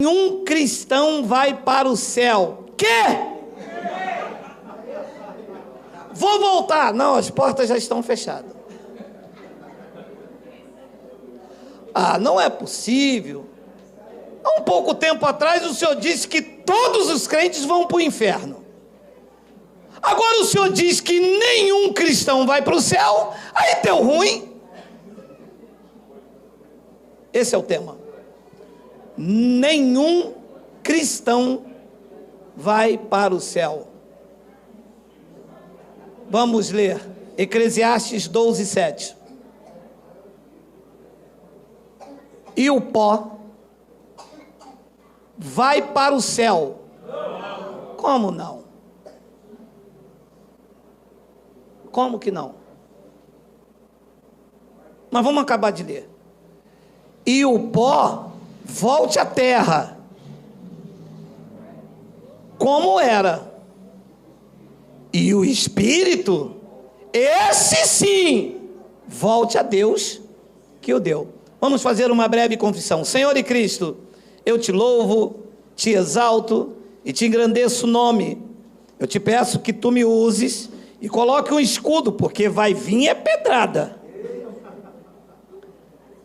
nenhum cristão vai para o céu. Quê? Vou voltar. Não, as portas já estão fechadas. Ah, não é possível. Há um pouco tempo atrás o senhor disse que todos os crentes vão para o inferno. Agora o senhor diz que nenhum cristão vai para o céu. Aí deu ruim. Esse é o tema. Nenhum cristão vai para o céu. Vamos ler Eclesiastes 12:7. E o pó vai para o céu. Como não? Como que não? Mas vamos acabar de ler. E o pó volte à terra, como era. E o espírito, esse sim, volte a Deus que o deu. Vamos fazer uma breve confissão. Senhor e Cristo, eu te louvo, te exalto e te engrandeço o nome. Eu te peço que tu me uses e coloque um escudo, porque vai vir é pedrada.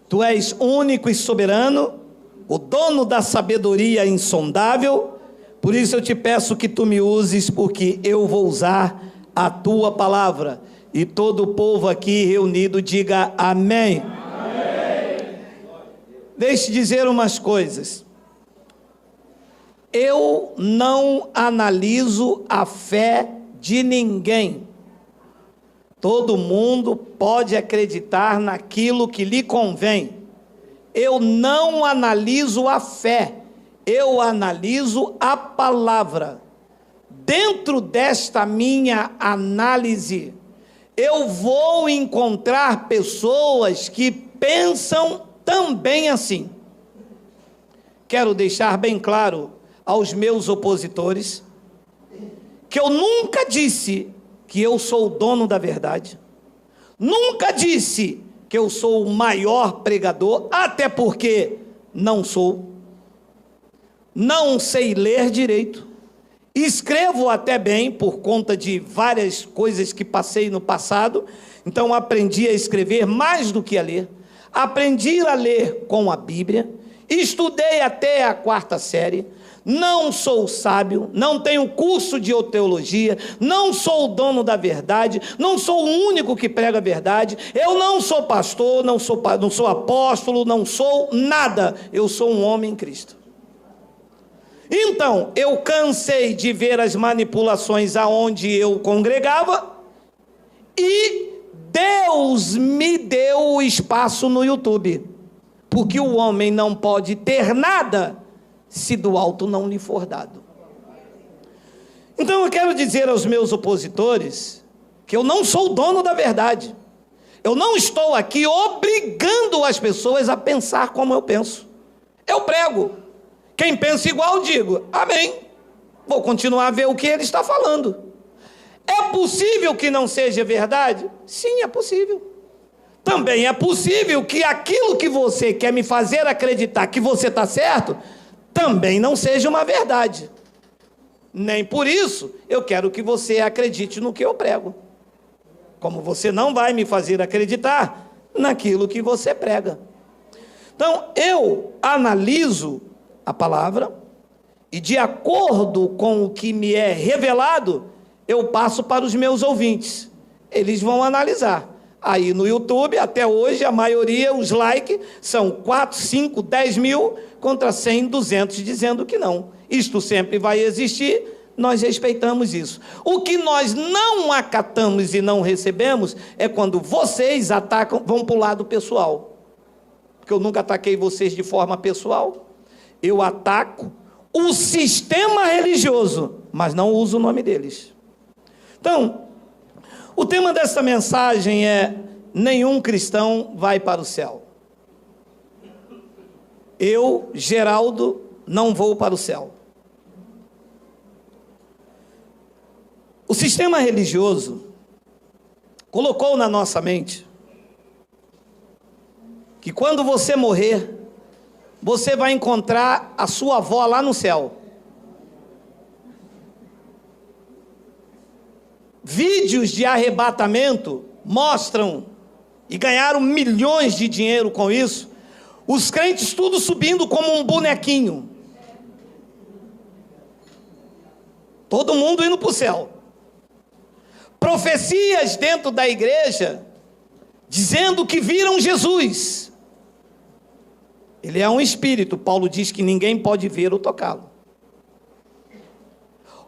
Tu és único e soberano, o dono da sabedoria insondável. Por isso eu te peço que tu me uses, porque eu vou usar a tua palavra. E todo o povo aqui reunido diga amém. Amém. Deixe dizer umas coisas. Eu não analiso a fé de ninguém. Todo mundo pode acreditar naquilo que lhe convém. Eu não analiso a fé, eu analiso a palavra. Dentro desta minha análise, eu vou encontrar pessoas que pensam também assim. Quero deixar bem claro aos meus opositores que eu nunca disse que eu sou o dono da verdade. Nunca disse que eu sou o maior pregador, até porque não sou. Não sei ler direito. Escrevo até bem por conta de várias coisas que passei no passado. Então aprendi a escrever mais do que a ler. Aprendi a ler com a Bíblia. Estudei até a 4ª série. Não sou sábio, não tenho curso de teologia, não sou o dono da verdade, não sou o único que prega a verdade, eu não sou pastor, não sou apóstolo, não sou nada, eu sou um homem em Cristo. Então, eu cansei de ver as manipulações aonde eu congregava e Deus me deu o espaço no YouTube, porque o homem não pode ter nada se do alto não lhe for dado. Então eu quero dizer aos meus opositores que eu não sou o dono da verdade. Eu não estou aqui obrigando as pessoas a pensar como eu penso. Eu prego. Quem pensa igual, digo amém. Vou continuar a ver o que ele está falando. É possível que não seja verdade? Sim, é possível. Também é possível que aquilo que você quer me fazer acreditar que você está certo também não seja uma verdade. Nem por isso eu quero que você acredite no que eu prego. Como você não vai me fazer acreditar naquilo que você prega. Então eu analiso a palavra e de acordo com o que me é revelado, eu passo para os meus ouvintes. Eles vão analisar. Aí no YouTube, até hoje, a maioria, os likes, são 4, 5, 10 mil contra 100, 200 dizendo que não. Isto sempre vai existir, nós respeitamos isso. O que nós não acatamos e não recebemos é quando vocês atacam, vão para o lado pessoal. Porque eu nunca ataquei vocês de forma pessoal. Eu ataco o sistema religioso, mas não uso o nome deles. Então, o tema desta mensagem é: nenhum cristão vai para o céu. Eu, Geraldo, não vou para o céu. O sistema religioso colocou na nossa mente que quando você morrer, você vai encontrar a sua avó lá no céu. Vídeos de arrebatamento mostram, e ganharam milhões de dinheiro com isso, os crentes tudo subindo como um bonequinho. Todo mundo indo para o céu. Profecias dentro da igreja, dizendo que viram Jesus. Ele é um espírito, Paulo diz que ninguém pode ver ou tocá-lo.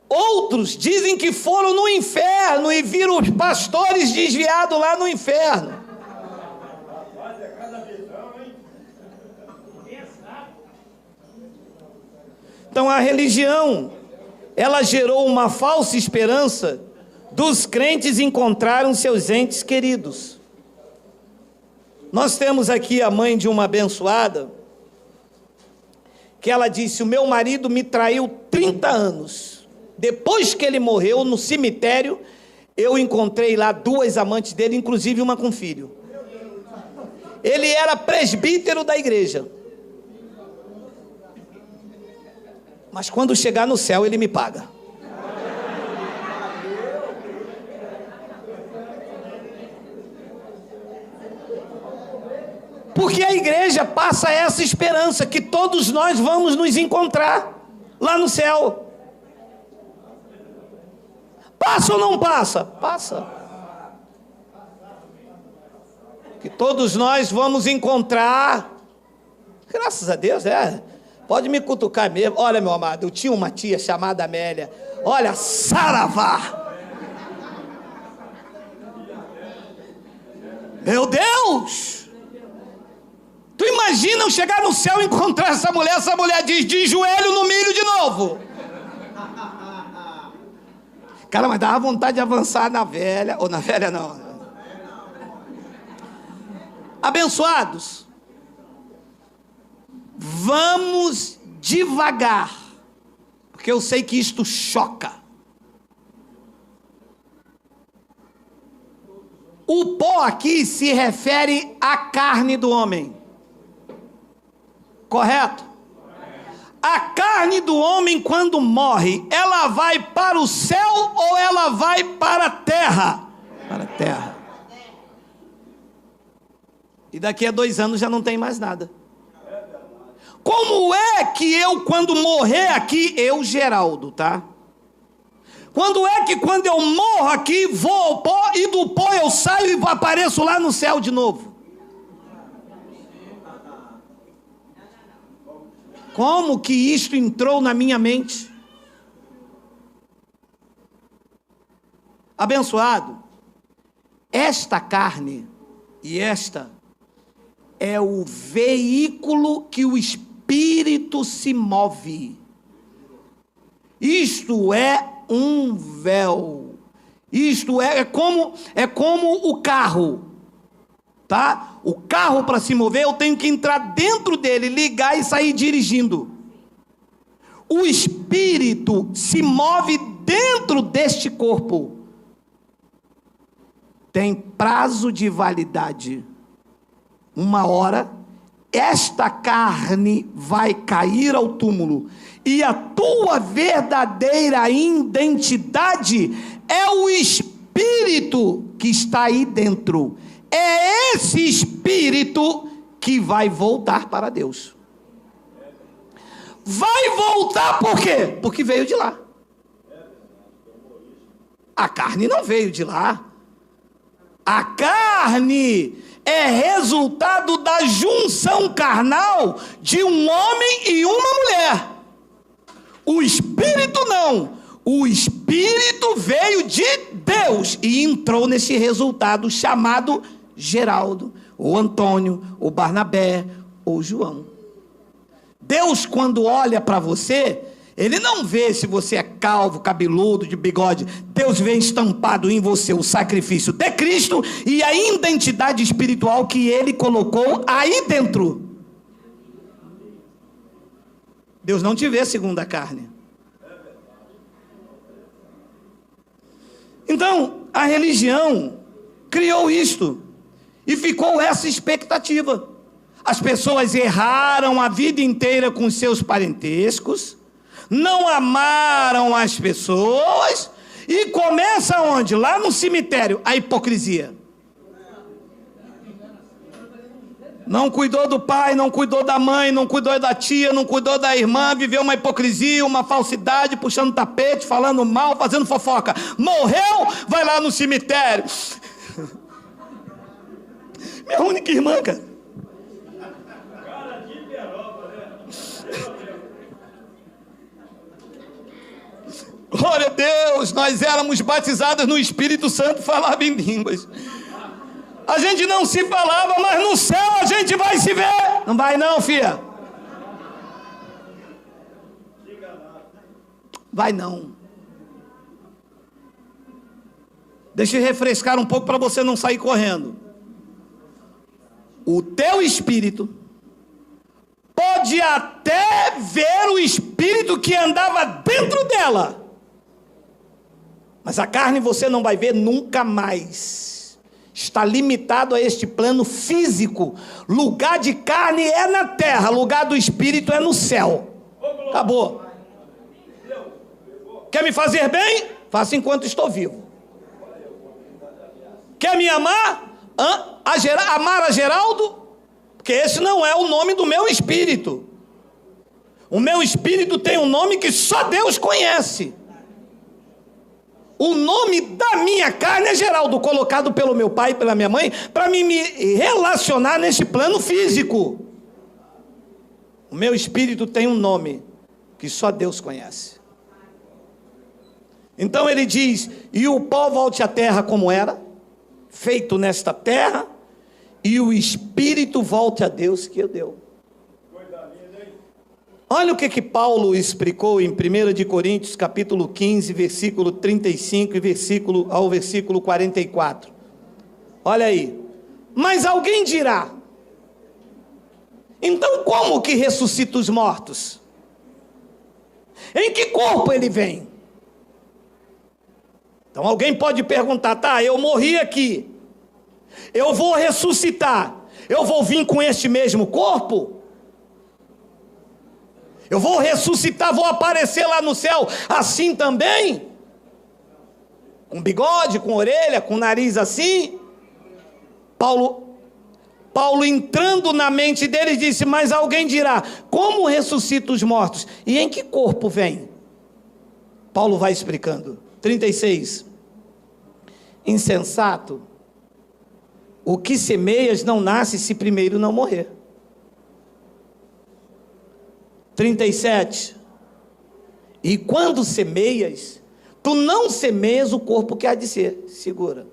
Outros dizem que foram no inferno e viram os pastores desviados lá no inferno. Então a religião, ela gerou uma falsa esperança dos crentes encontrarem seus entes queridos. Nós temos aqui a mãe de uma abençoada, que ela disse: o meu marido me traiu 30 anos. Depois que ele morreu, no cemitério, eu encontrei lá 2 amantes dele, inclusive uma com filho. Ele era presbítero da igreja. Mas quando chegar no céu, ele me paga. Porque a igreja passa essa esperança, que todos nós vamos nos encontrar lá no céu. Passa ou não passa? Passa. Que todos nós vamos encontrar. Graças a Deus, pode me cutucar mesmo. Olha, meu amado, eu tinha uma tia chamada Amélia. Olha, saravá. Meu Deus! Tu imagina eu chegar no céu e encontrar essa mulher diz: de joelho no milho de novo. Cara, mas dava vontade de avançar na velha, ou na velha não. Abençoados, vamos devagar, porque eu sei que isto choca. O pó aqui se refere à carne do homem, correto? A carne do homem, quando morre, ela vai para o céu ou ela vai para a terra? Para a terra. E daqui a 2 anos já não tem mais nada. Como é que eu, quando morrer aqui, eu, Geraldo, tá? Quando é que quando eu morro aqui, vou ao pó e do pó eu saio e apareço lá no céu de novo? Como que isto entrou na minha mente? Abençoado, esta carne e esta é o veículo que o Espírito se move. Isto é um véu. Isto é como o carro. Tá? O carro, para se mover, eu tenho que entrar dentro dele, ligar e sair dirigindo. O Espírito se move dentro deste corpo. Tem prazo de validade. 1 hora, esta carne vai cair ao túmulo. E a tua verdadeira identidade é o Espírito que está aí dentro. É esse Espírito que vai voltar para Deus. Vai voltar por quê? Porque veio de lá. A carne não veio de lá. A carne é resultado da junção carnal de um homem e uma mulher. O Espírito não. O Espírito veio de Deus e entrou nesse resultado chamado Geraldo, ou Antônio, ou Barnabé, ou João. Deus, quando olha para você, Ele não vê se você é calvo, cabeludo, de bigode. Deus vê estampado em você o sacrifício de Cristo e a identidade espiritual que Ele colocou aí dentro. Deus não te vê segundo a carne. Então, a religião criou isto e ficou essa expectativa. As pessoas erraram a vida inteira com seus parentescos, não amaram as pessoas, e começa onde? Lá no cemitério, a hipocrisia. Não cuidou do pai, não cuidou da mãe, não cuidou da tia, não cuidou da irmã, viveu uma hipocrisia, uma falsidade, puxando tapete, falando mal, fazendo fofoca. Morreu, vai lá no cemitério. Minha única irmã, cara. Glória a Deus, nós éramos batizados no Espírito Santo, falava em línguas. A gente não se falava, mas no céu a gente vai se ver. Não vai não, filha. Vai não. Deixa eu refrescar um pouco para você não sair correndo. O teu espírito pode até ver o espírito que andava dentro dela, mas a carne você não vai ver nunca mais. Está limitado a este plano físico. Lugar de carne é na terra, lugar do espírito é no céu. Acabou. Quer me fazer bem? Faça enquanto estou vivo. Quer me amar? Amar a Geraldo? Porque esse não é o nome do meu espírito. O meu espírito tem um nome que só Deus conhece. O nome da minha carne é Geraldo, colocado pelo meu pai e pela minha mãe, para me relacionar nesse plano físico. O meu espírito tem um nome que só Deus conhece. Então ele diz: e o pó volte à terra como era, feito nesta terra, e o espírito volte a Deus que o deu. Olha o que Paulo explicou em 1 de Coríntios, capítulo 15, versículo 35 e ao versículo 44. Olha aí. Mas alguém dirá: então como que ressuscita os mortos? Em que corpo ele vem? Então alguém pode perguntar: tá, eu morri aqui, eu vou ressuscitar, eu vou vir com este mesmo corpo? Eu vou ressuscitar, vou aparecer lá no céu assim também? Com bigode, com orelha, com nariz assim? Paulo entrando na mente deles disse: mas alguém dirá: como ressuscita os mortos? E em que corpo vem? Paulo vai explicando. 36. Insensato, o que semeias não nasce se primeiro não morrer. 37. E quando semeias, tu não semeias o corpo que há de ser. Segura.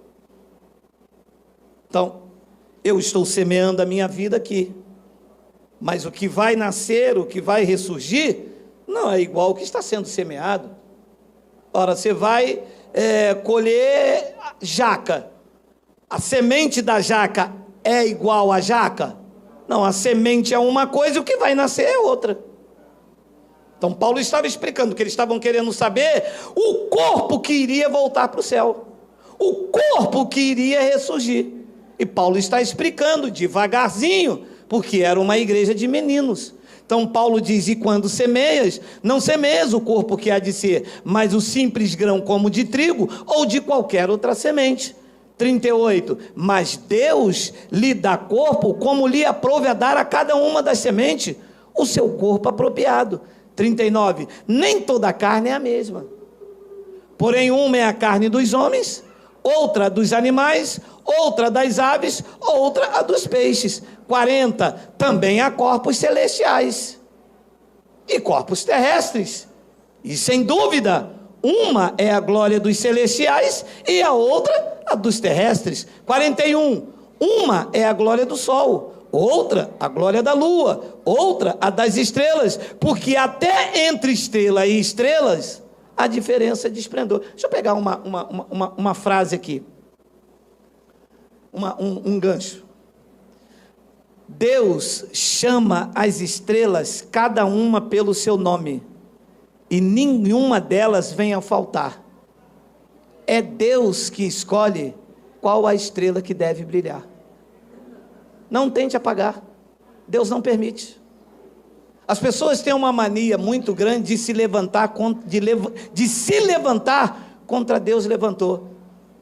Então, eu estou semeando a minha vida aqui, mas o que vai nascer, o que vai ressurgir, não é igual ao que está sendo semeado. Ora, você vai colher jaca. A semente da jaca é igual à jaca? Não, a semente é uma coisa e o que vai nascer é outra. Então Paulo estava explicando que eles estavam querendo saber o corpo que iria voltar para o céu, o corpo que iria ressurgir. E Paulo está explicando devagarzinho, porque era uma igreja de meninos. Então Paulo diz: e quando semeias, não semeias o corpo que há de ser, mas o simples grão como de trigo ou de qualquer outra semente. 38. Mas Deus lhe dá corpo como lhe aprouve a dar a cada uma das sementes o seu corpo apropriado. 39. Nem toda a carne é a mesma. Porém, uma é a carne dos homens, outra dos animais, outra das aves, outra a dos peixes. 40. Também há corpos celestiais e corpos terrestres. E sem dúvida, uma é a glória dos celestiais e a outra a dos terrestres. 41. Uma é a glória do sol, outra a glória da lua, outra a das estrelas, porque até entre estrela e estrelas há diferença de esplendor. Deixa eu pegar uma frase aqui, um gancho. Deus chama as estrelas cada uma pelo seu nome, e nenhuma delas vem a faltar. É Deus que escolhe qual a estrela que deve brilhar. Não tente apagar. Deus não permite. As pessoas têm uma mania muito grande de se levantar contra Deus levantou.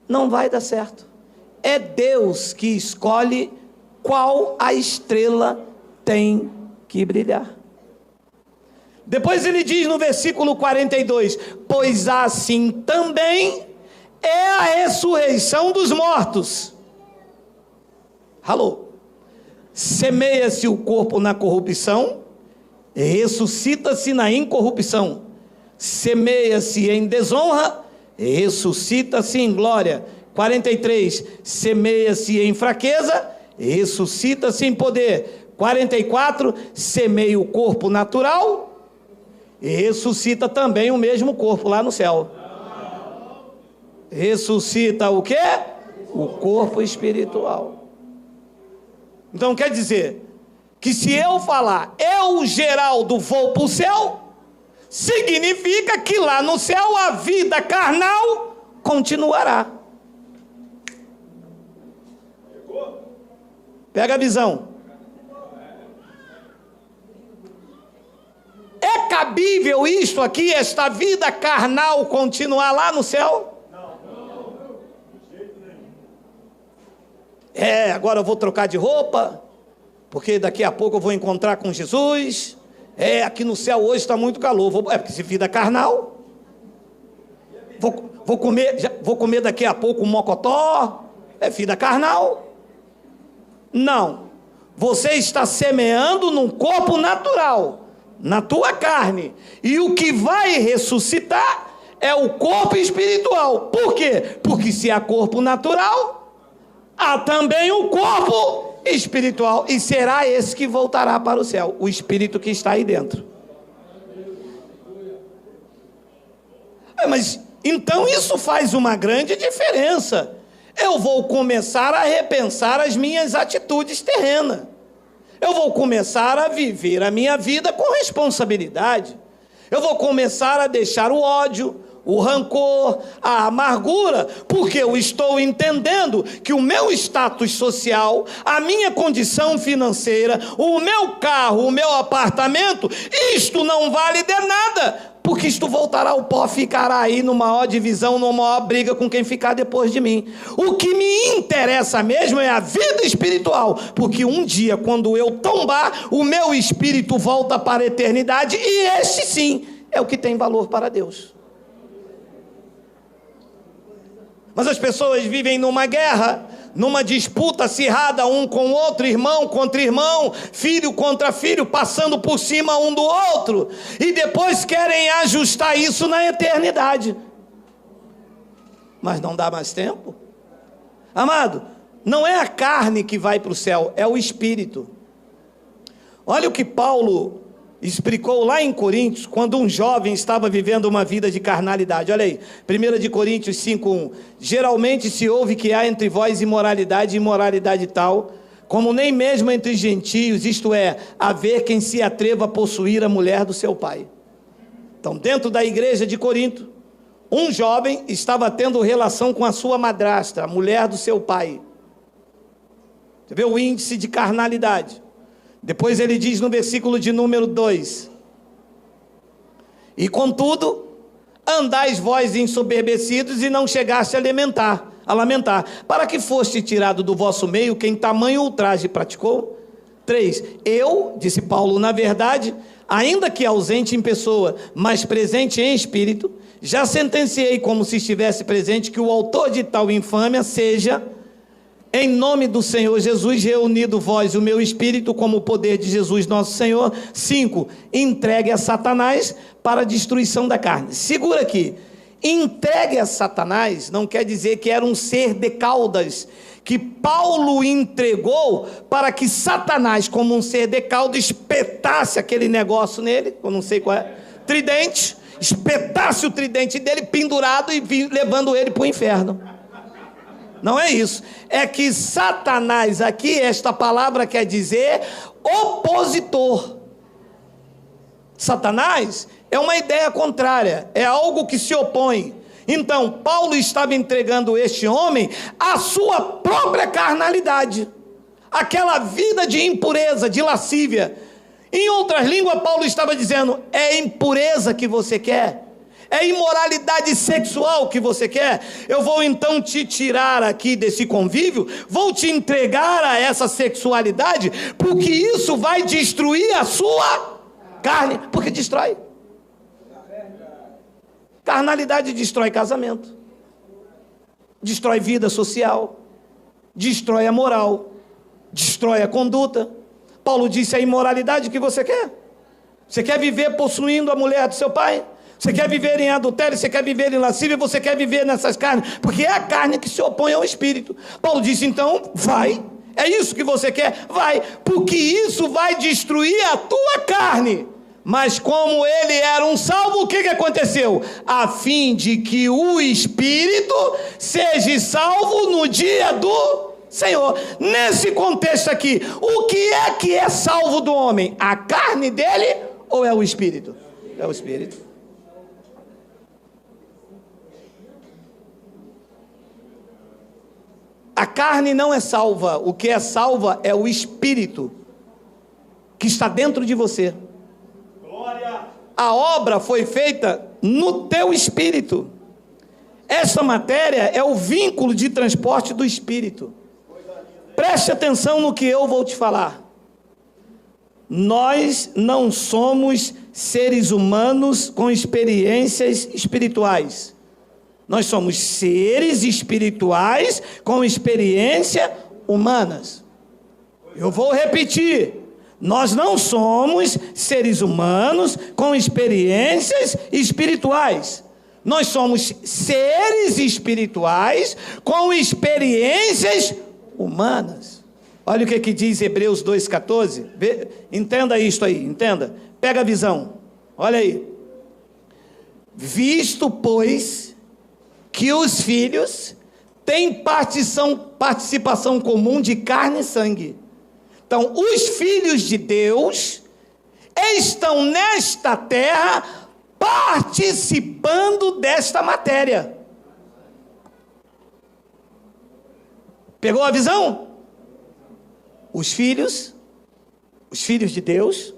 Não vai dar certo. É Deus que escolhe qual a estrela tem que brilhar. Depois ele diz no versículo 42, pois assim também é a ressurreição dos mortos. Alô? Semeia-se o corpo na corrupção, ressuscita-se na incorrupção. Semeia-se em desonra, ressuscita-se em glória. 43, semeia-se em fraqueza, ressuscita-se em poder. 44, semeia o corpo natural, e ressuscita também o mesmo corpo lá no céu. Ressuscita o quê? O corpo espiritual. Então quer dizer que se eu falar, eu, Geraldo, vou para o céu, significa que lá no céu a vida carnal continuará. Pega a visão. É cabível isto aqui, esta vida carnal continuar lá no céu? Agora eu vou trocar de roupa, porque daqui a pouco eu vou encontrar com Jesus. Aqui no céu hoje está muito calor. Porque se vida carnal. Vou comer daqui a pouco um mocotó. É vida carnal. Não. Você está semeando num corpo natural, na tua carne. E o que vai ressuscitar é o corpo espiritual. Por quê? Porque se há corpo natural, há também o corpo espiritual, e será esse que voltará para o céu, o espírito que está aí dentro. Mas então isso faz uma grande diferença. Eu vou começar a repensar as minhas atitudes terrenas. Eu vou começar a viver a minha vida com responsabilidade. Eu vou começar a deixar o ódio, o rancor, a amargura, porque eu estou entendendo que o meu status social, a minha condição financeira, o meu carro, o meu apartamento, isto não vale de nada, porque isto voltará ao pó, ficará aí numa maior divisão, numa maior briga com quem ficar depois de mim. O que me interessa mesmo é a vida espiritual, porque um dia, quando eu tombar, o meu espírito volta para a eternidade, e este sim é o que tem valor para Deus. Mas as pessoas vivem numa guerra, numa disputa acirrada um com o outro, irmão contra irmão, filho contra filho, passando por cima um do outro, e depois querem ajustar isso na eternidade. Mas não dá mais tempo. Amado, não é a carne que vai para o céu, é o espírito. Olha o que Paulo explicou lá em Coríntios, quando um jovem estava vivendo uma vida de carnalidade. Olha aí, 1 Coríntios 5:1. Geralmente se ouve que há entre vós imoralidade e imoralidade tal, como nem mesmo entre gentios, isto é, haver quem se atreva a possuir a mulher do seu pai. Então, dentro da igreja de Corinto, um jovem estava tendo relação com a sua madrasta, a mulher do seu pai. Você vê o índice de carnalidade. Depois ele diz no versículo de número 2: e contudo, andais vós ensoberbecidos e não chegaste a lamentar, para que foste tirado do vosso meio quem tamanho ultraje praticou. 3, eu, disse Paulo, na verdade, ainda que ausente em pessoa, mas presente em espírito, já sentenciei como se estivesse presente que o autor de tal infâmia seja, em nome do Senhor Jesus, reunido vós o meu espírito como o poder de Jesus nosso Senhor. 5, entregue a Satanás para a destruição da carne. Segura aqui, entregue a Satanás não quer dizer que era um ser de caudas, que Paulo entregou para que Satanás, como um ser de cauda, espetasse aquele negócio nele, eu não sei qual é, tridente, espetasse o tridente dele pendurado e levando ele para o inferno. Não é isso, é que Satanás aqui, esta palavra quer dizer opositor. Satanás é uma ideia contrária, é algo que se opõe. Então Paulo estava entregando este homem a sua própria carnalidade, aquela vida de impureza, de lascívia. Em outras línguas, Paulo estava dizendo: é impureza que você quer? É imoralidade sexual que você quer? Eu vou então te tirar aqui desse convívio, vou te entregar a essa sexualidade, porque isso vai destruir a sua carne, porque destrói. Carnalidade destrói casamento, destrói vida social, destrói a moral, destrói a conduta. Paulo disse: a imoralidade que você quer? Você quer viver possuindo a mulher do seu pai? Você quer viver em adultério? Você quer viver em lascívia? Você quer viver nessas carnes? Porque é a carne que se opõe ao espírito. Paulo disse: então, vai. É isso que você quer? Vai. Porque isso vai destruir a tua carne. Mas como ele era um salvo, o que aconteceu? A fim de que o espírito seja salvo no dia do Senhor. Nesse contexto aqui, o que é salvo do homem? A carne dele ou é o espírito? É o espírito. A carne não é salva. O que é salva é o espírito que está dentro de você. Glória. A obra foi feita no teu espírito. Essa matéria é o vínculo de transporte do espírito. Preste atenção no que eu vou te falar. Nós não somos seres humanos com experiências espirituais. Nós somos seres espirituais com experiência humanas. Eu vou repetir. Nós não somos seres humanos com experiências espirituais. Nós somos seres espirituais com experiências humanas. Olha o que diz Hebreus 2,14. Entenda isto aí, entenda. Pega a visão. Olha aí. Visto, pois, que os filhos têm participação comum de carne e sangue. Então, os filhos de Deus estão nesta terra participando desta matéria. Pegou a visão? Os filhos de Deus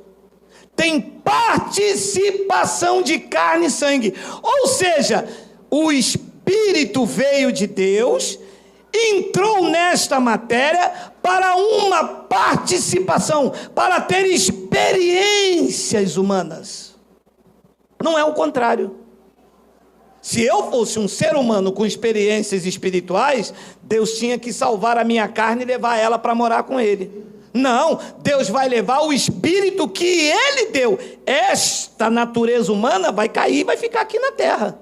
têm participação de carne e sangue. Ou seja, o Espírito veio de Deus, entrou nesta matéria para uma participação, para ter experiências humanas. Não é o contrário. Se eu fosse um ser humano com experiências espirituais, Deus tinha que salvar a minha carne e levar ela para morar com Ele. Não, Deus vai levar o Espírito que Ele deu. Esta natureza humana vai cair e vai ficar aqui na terra.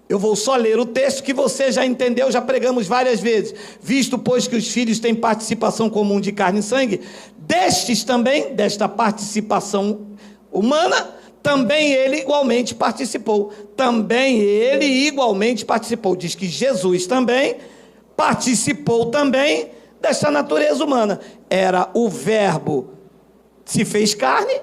Eu vou só ler o texto que você já entendeu, já pregamos várias vezes. Visto, pois, que os filhos têm participação comum de carne e sangue, destes também, desta participação humana, também ele igualmente participou. Também ele igualmente participou. Diz que Jesus também participou também desta natureza humana. Era o verbo, se fez carne,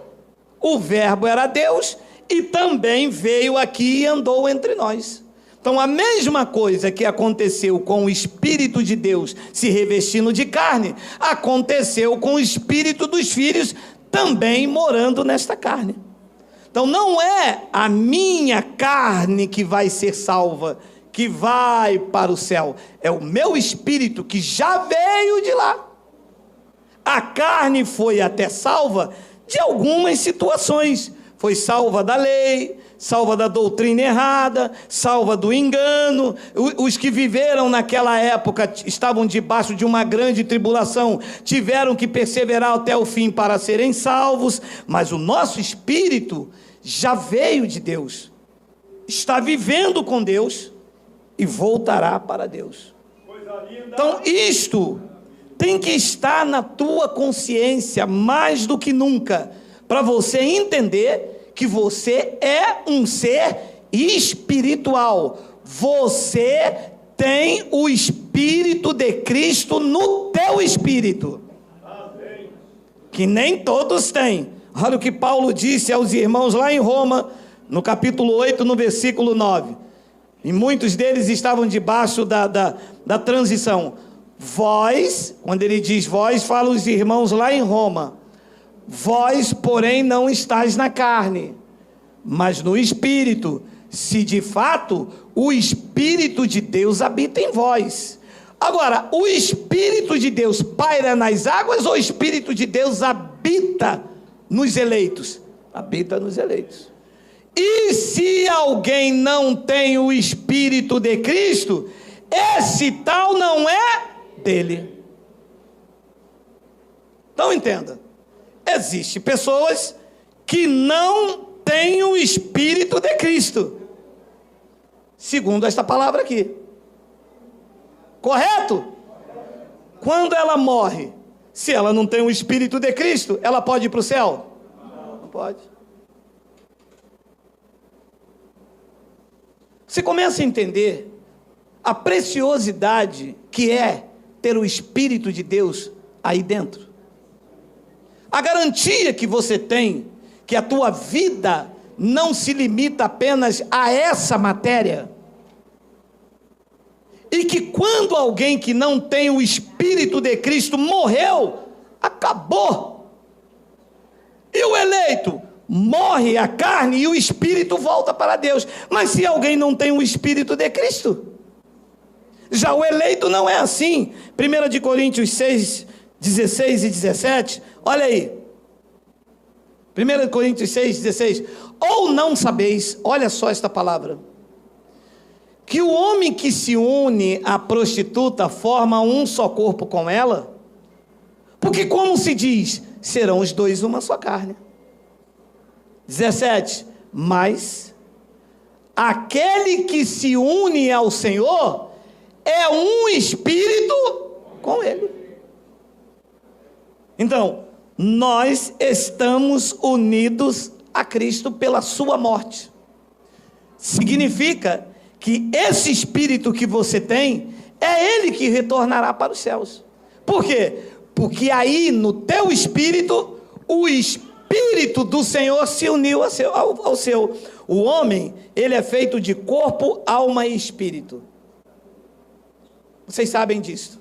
o verbo era Deus, e também veio aqui e andou entre nós. Então, a mesma coisa que aconteceu com o Espírito de Deus se revestindo de carne, aconteceu com o Espírito dos filhos também morando nesta carne. Então, não é a minha carne que vai ser salva, que vai para o céu. É o meu espírito que já veio de lá. A carne foi até salva de algumas situações. Foi salva da lei, salva da doutrina errada, salva do engano. Os que viveram naquela época estavam debaixo de uma grande tribulação, tiveram que perseverar até o fim para serem salvos. Mas o nosso espírito já veio de Deus, está vivendo com Deus e voltará para Deus. Então isto tem que estar na tua consciência mais do que nunca, para você entender que você é um ser espiritual. Você tem o Espírito de Cristo no teu espírito, que nem todos têm. Olha o que Paulo disse aos irmãos lá em Roma, no capítulo 8, no versículo 9. E muitos deles estavam debaixo da transição. Vós, quando ele diz vós, fala os irmãos lá em Roma. Vós, porém, não estáis na carne, mas no Espírito, se de fato o Espírito de Deus habita em vós. Agora, o Espírito de Deus paira nas águas ou o Espírito de Deus habita nos eleitos? Habita nos eleitos. E se alguém não tem o Espírito de Cristo, esse tal não é dele. Então entenda, existem pessoas que não têm o Espírito de Cristo, segundo esta palavra aqui. Correto? Quando ela morre, se ela não tem o Espírito de Cristo, ela pode ir para o céu? Não pode. Você começa a entender a preciosidade que é ter o Espírito de Deus aí dentro. A garantia que você tem que a tua vida não se limita apenas a essa matéria. E que quando alguém que não tem o Espírito de Cristo morreu, acabou. E o eleito morre a carne e o Espírito volta para Deus. Mas se alguém não tem o Espírito de Cristo, já o eleito não é assim. 1 Coríntios 6, 16 e 17, olha aí. 1 Coríntios 6, 16. Ou não sabeis, olha só esta palavra, que o homem que se une à prostituta forma um só corpo com ela? Porque como se diz, serão os dois uma só carne. 17. Mas aquele que se une ao Senhor é um espírito com ele. Então, nós estamos unidos a Cristo pela sua morte. Significa que esse espírito que você tem, é ele que retornará para os céus. Por quê? Porque aí no teu espírito, o Espírito do Senhor se uniu ao seu. O homem, ele é feito de corpo, alma e espírito. Vocês sabem disso.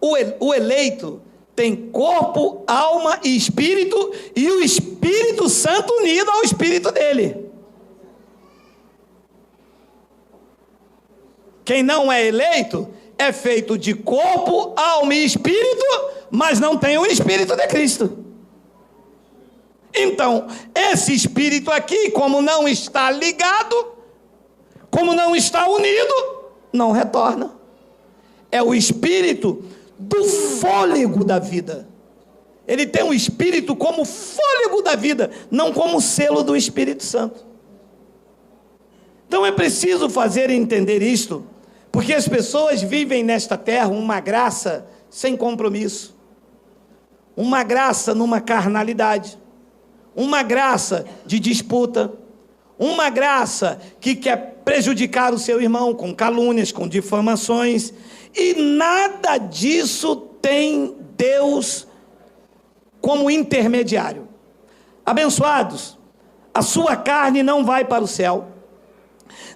O eleito tem corpo, alma e espírito, e o Espírito Santo unido ao espírito dele. Quem não é eleito é feito de corpo, alma e espírito, mas não tem o Espírito de Cristo. Então, esse espírito aqui, como não está ligado, como não está unido, não retorna. É o espírito do fôlego da vida. Ele tem um espírito como fôlego da vida, não como selo do Espírito Santo. Então é preciso fazer entender isto, porque as pessoas vivem nesta terra uma graça sem compromisso, uma graça numa carnalidade, uma graça de disputa, uma graça que quer prejudicar o seu irmão com calúnias, com difamações, e nada disso tem Deus como intermediário. Abençoados, a sua carne não vai para o céu,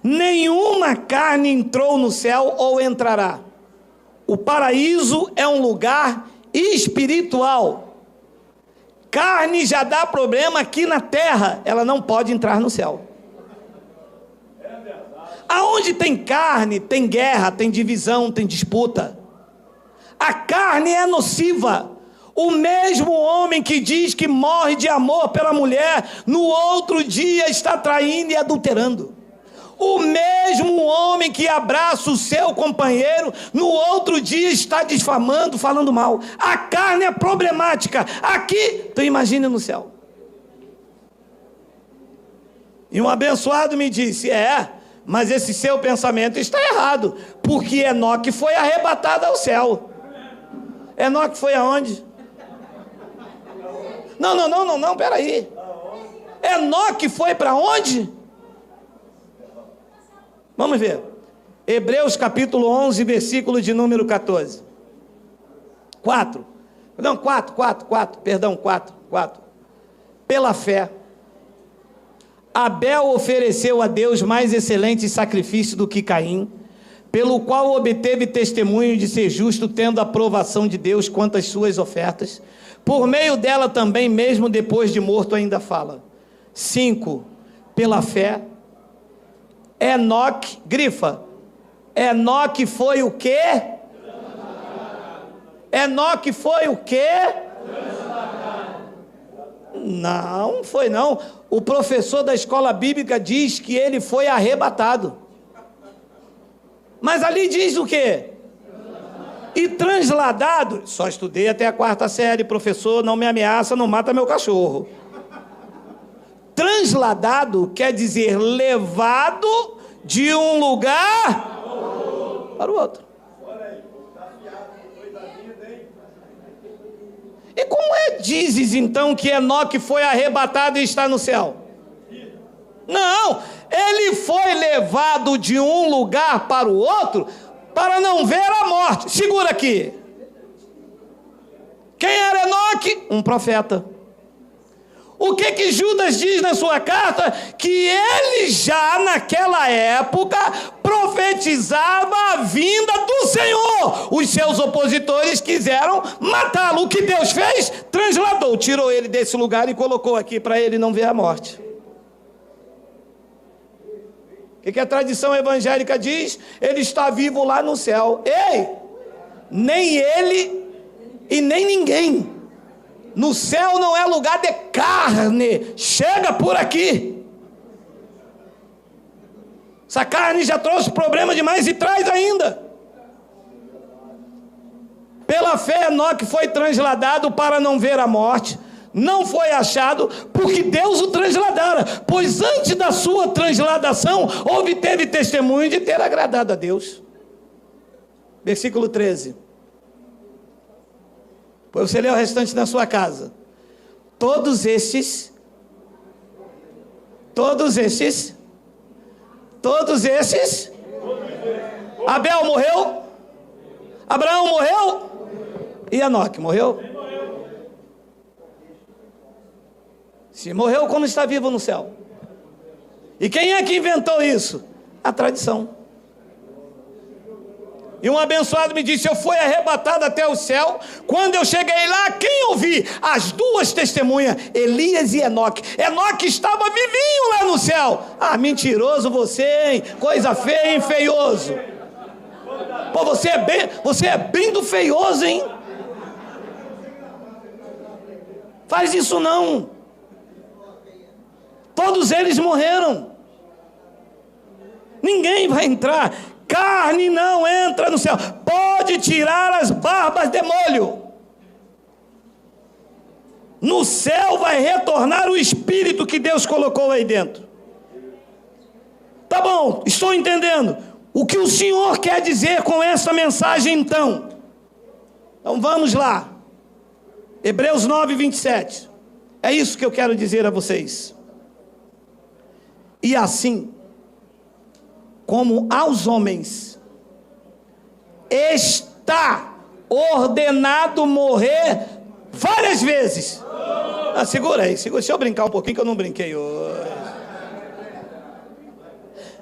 nenhuma carne entrou no céu ou entrará. O paraíso é um lugar espiritual. Carne já dá problema aqui na terra, ela não pode entrar no céu. Aonde tem carne, tem guerra, tem divisão, tem disputa. A carne é nociva. O mesmo homem que diz que morre de amor pela mulher, no outro dia está traindo e adulterando. O mesmo homem que abraça o seu companheiro, no outro dia está difamando, falando mal. A carne é problemática. Aqui, tu imagina no céu. E um abençoado me disse, mas esse seu pensamento está errado, porque Enoque foi arrebatado ao céu. Enoque foi aonde? Não, peraí. Enoque foi para onde? Vamos ver. Hebreus capítulo 11, versículo de número 14. 4. Pela fé, Abel ofereceu a Deus mais excelente sacrifício do que Caim, pelo qual obteve testemunho de ser justo, tendo a aprovação de Deus quanto às suas ofertas. Por meio dela também, mesmo depois de morto, ainda fala. 5. Pela fé, Enoque, grifa, Enoque foi o quê? Enoque foi o quê? Não foi não. O professor da escola bíblica diz que ele foi arrebatado. Mas ali diz o quê? E transladado, só estudei até a 4ª série, professor, não me ameaça, não mata meu cachorro. Transladado quer dizer levado de um lugar para o outro. E como dizes então que Enoque foi arrebatado e está no céu? Não, ele foi levado de um lugar para o outro para não ver a morte. Segura aqui. Quem era Enoque? Um profeta. O que Judas diz na sua carta? Que ele já naquela época profetizava a vinda do Senhor. Os seus opositores quiseram matá-lo. O que Deus fez? Transladou, tirou ele desse lugar e colocou aqui para ele não ver a morte. O que a tradição evangélica diz? Ele está vivo lá no céu. Ei, nem ele e nem ninguém. No céu não é lugar de carne. Chega por aqui. Essa carne já trouxe problema demais e traz ainda. Pela fé, Enoque foi transladado para não ver a morte. Não foi achado porque Deus o transladara, pois antes da sua transladação obteve testemunho de ter agradado a Deus. Versículo 13. Pois você lê o restante na sua casa. Todos estes, Abel morreu, Abraão morreu, e Enoque morreu. Se morreu, como está vivo no céu? E quem é que inventou isso? A tradição. E um abençoado me disse: eu fui arrebatado até o céu. Quando eu cheguei lá, quem ouvi? As duas testemunhas, Elias e Enoque. Enoque estava vivinho lá no céu. Ah, mentiroso você, hein? Coisa feia, hein? Feioso. Pô, você é bem do feioso, hein? Faz isso não. Todos eles morreram. Ninguém vai entrar. Carne não entra no céu. Pode tirar as barbas de molho. No céu vai retornar o Espírito que Deus colocou aí dentro. Tá bom, estou entendendo. O que o Senhor quer dizer com essa mensagem então? Então vamos lá. Hebreus 9, 27. É isso que eu quero dizer a vocês. E assim, como aos homens está ordenado morrer várias vezes. Ah, segura aí, segura. Deixa eu brincar um pouquinho que eu não brinquei hoje.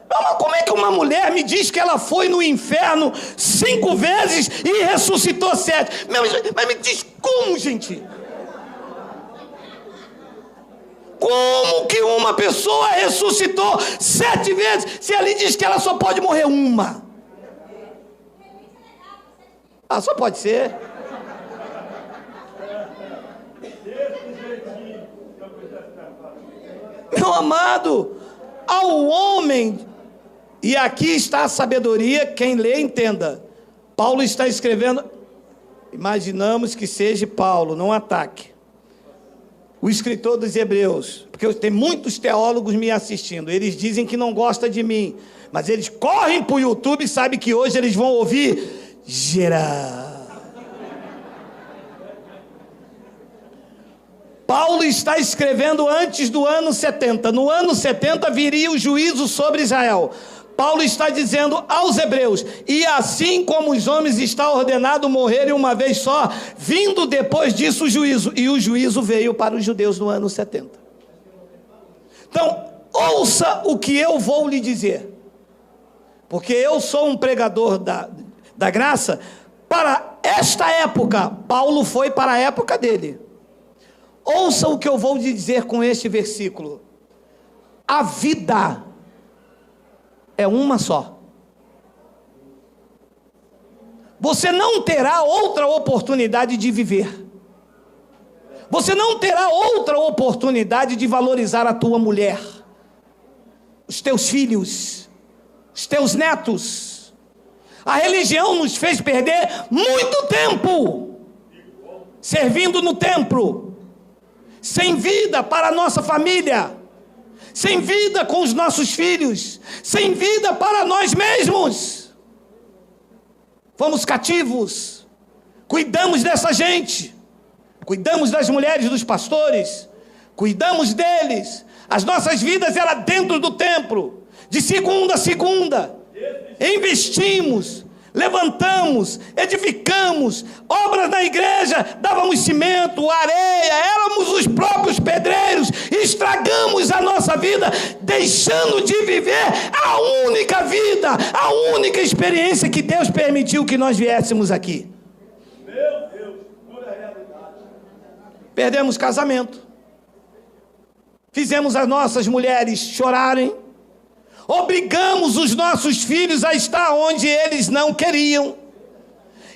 Mas como é que uma mulher me diz que ela foi no inferno 5 vezes e ressuscitou 7? Mas me diz como, gente? Como que uma pessoa ressuscitou 7 vezes, se ali diz que ela só pode morrer uma? Ah, só pode ser. Meu amado, ao homem, e aqui está a sabedoria, quem lê entenda. Paulo está escrevendo, imaginamos que seja Paulo, não ataque. O escritor dos Hebreus, porque tem muitos teólogos me assistindo, eles dizem que não gostam de mim, mas eles correm para o YouTube e sabem que hoje eles vão ouvir geral. Paulo está escrevendo antes do ano 70, no ano 70 viria o juízo sobre Israel. Paulo está dizendo aos hebreus: e assim como os homens está ordenado morrerem uma vez só, vindo depois disso o juízo, e o juízo veio para os judeus no ano 70. Então, ouça o que eu vou lhe dizer. porque eu sou um pregador da graça, para esta época. Paulo foi para a época dele. Ouça o que eu vou lhe dizer com este versículo. A vida é uma só. Você não terá outra oportunidade de viver. Você não terá outra oportunidade de valorizar a tua mulher, os teus filhos, os teus netos. A religião nos fez perder muito tempo servindo no templo, sem vida para a nossa família, sem vida com os nossos filhos, sem vida para nós mesmos. Fomos cativos, cuidamos dessa gente, cuidamos das mulheres dos pastores, cuidamos deles. As nossas vidas eram dentro do templo, de segunda a segunda. Investimos, levantamos, edificamos, obras na igreja, dávamos cimento, areia, éramos os próprios pedreiros, estragamos a nossa vida, deixando de viver a única vida, a única experiência que Deus permitiu que nós viéssemos aqui. Meu Deus, pura realidade. Perdemos casamento, fizemos as nossas mulheres chorarem, obrigamos os nossos filhos a estar onde eles não queriam.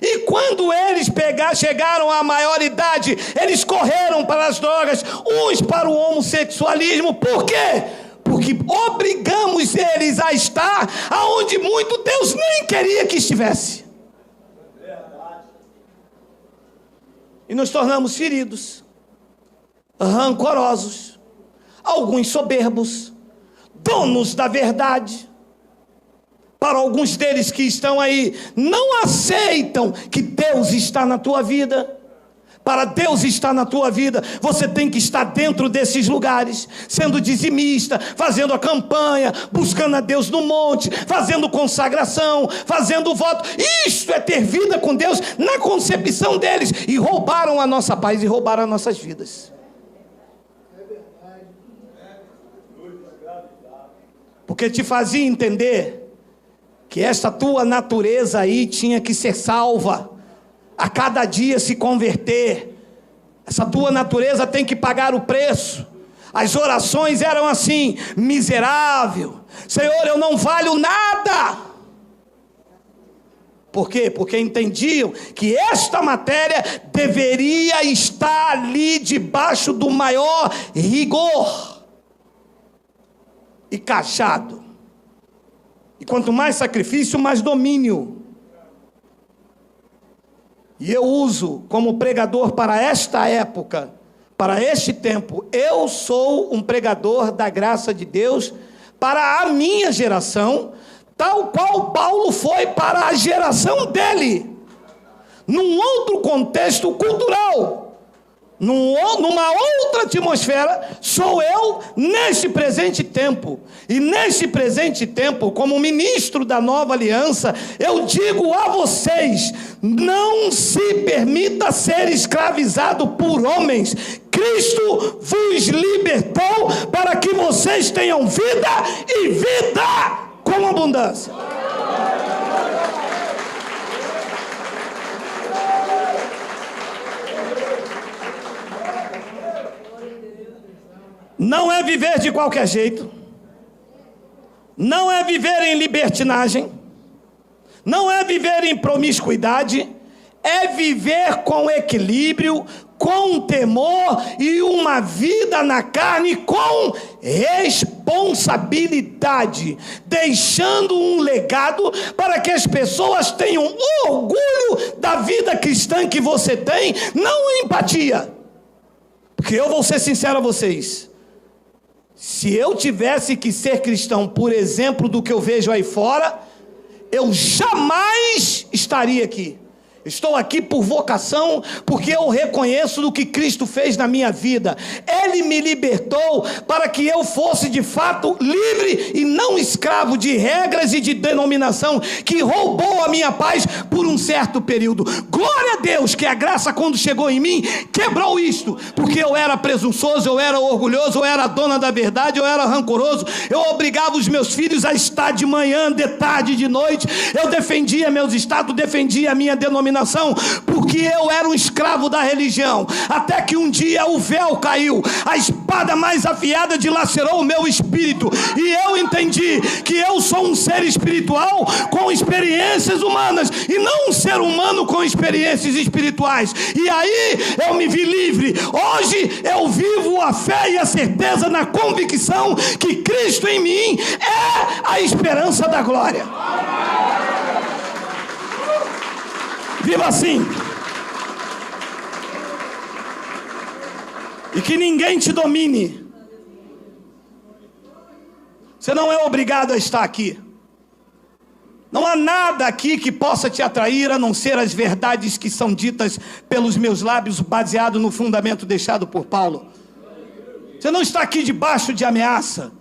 E quando eles chegaram à maioridade, eles correram para as drogas, uns para o homossexualismo. Por quê? Porque obrigamos eles a estar aonde muito Deus nem queria que estivesse. E nos tornamos feridos, rancorosos, alguns soberbos, donos da verdade. Para alguns deles que estão aí, não aceitam que Deus está na tua vida. Para Deus estar na tua vida, você tem que estar dentro desses lugares, sendo dizimista, fazendo a campanha, buscando a Deus no monte, fazendo consagração, fazendo voto. Isto é ter vida com Deus na concepção deles. E roubaram a nossa paz e roubaram as nossas vidas. Porque te fazia entender que esta tua natureza aí tinha que ser salva, a cada dia se converter. Essa tua natureza tem que pagar o preço. As orações eram assim: miserável, Senhor, eu não valho nada. Por quê? Porque entendiam que esta matéria deveria estar ali debaixo do maior rigor e cajado. E quanto mais sacrifício, mais domínio. E eu uso como pregador para esta época, para este tempo. Eu sou um pregador da graça de Deus para a minha geração, tal qual Paulo foi para a geração dele, num outro contexto cultural, numa outra atmosfera. Sou eu neste presente tempo. E neste presente tempo, como ministro da nova aliança, eu digo a vocês: não se permita ser escravizado por homens. Cristo vos libertou para que vocês tenham vida e vida com abundância. Não é viver de qualquer jeito, não é viver em libertinagem, não é viver em promiscuidade, é viver com equilíbrio, com temor e uma vida na carne com responsabilidade, deixando um legado para que as pessoas tenham orgulho da vida cristã que você tem, não empatia. Porque eu vou ser sincero a vocês: se eu tivesse que ser cristão por exemplo do que eu vejo aí fora, eu jamais estaria aqui. Estou aqui por vocação, porque eu reconheço do que Cristo fez na minha vida. Ele me libertou para que eu fosse de fato livre e não escravo de regras e de denominação que roubou a minha paz por um certo período. Glória a Deus que a graça, quando chegou em mim, quebrou isto, porque eu era presunçoso, eu era orgulhoso, eu era dona da verdade, eu era rancoroso, eu obrigava os meus filhos a estar de manhã, de tarde, de noite, eu defendia meus status, defendia a minha denominação, porque eu era um escravo da religião, até que um dia o véu caiu, a espada mais afiada dilacerou o meu espírito, e eu entendi que eu sou um ser espiritual com experiências humanas, e não um ser humano com experiências espirituais, e aí eu me vi livre. Hoje eu vivo a fé e a certeza na convicção que Cristo em mim é a esperança da glória. Viva assim. E que ninguém te domine. Você não é obrigado a estar aqui. Não há nada aqui que possa te atrair, a não ser as verdades que são ditas pelos meus lábios, baseado no fundamento deixado por Paulo. Você não está aqui debaixo de ameaça.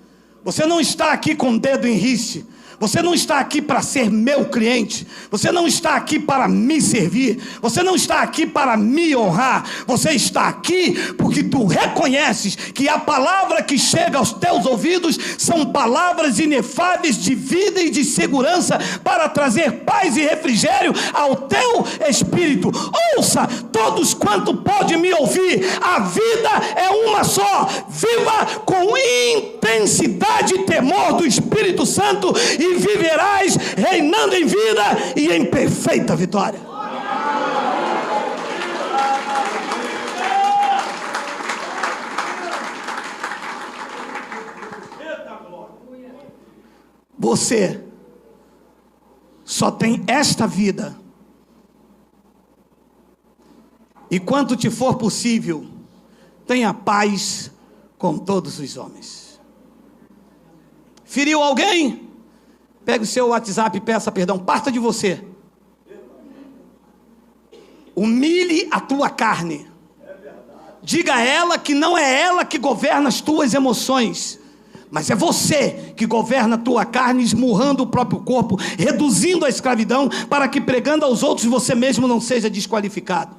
Você não está aqui com o dedo em riste. Você não está aqui para ser meu cliente. Você não está aqui para me servir. Você não está aqui para me honrar. Você está aqui porque tu reconheces que a palavra que chega aos teus ouvidos são palavras inefáveis de vida e de segurança para trazer paz e refrigério ao teu espírito. Ouça, todos quanto pode me ouvir. A vida é uma só. Viva com intensidade e temor do Espírito Santo e viverás reinando em vida e em perfeita vitória. Você só tem esta vida, e quanto te for possível, tenha paz com todos os homens. Feriu alguém? Pegue o seu WhatsApp e peça perdão. Parta de você. Humilhe a tua carne. Diga a ela que não é ela que governa as tuas emoções, mas é você que governa a tua carne, esmurrando o próprio corpo, reduzindo a escravidão, para que pregando aos outros você mesmo não seja desqualificado.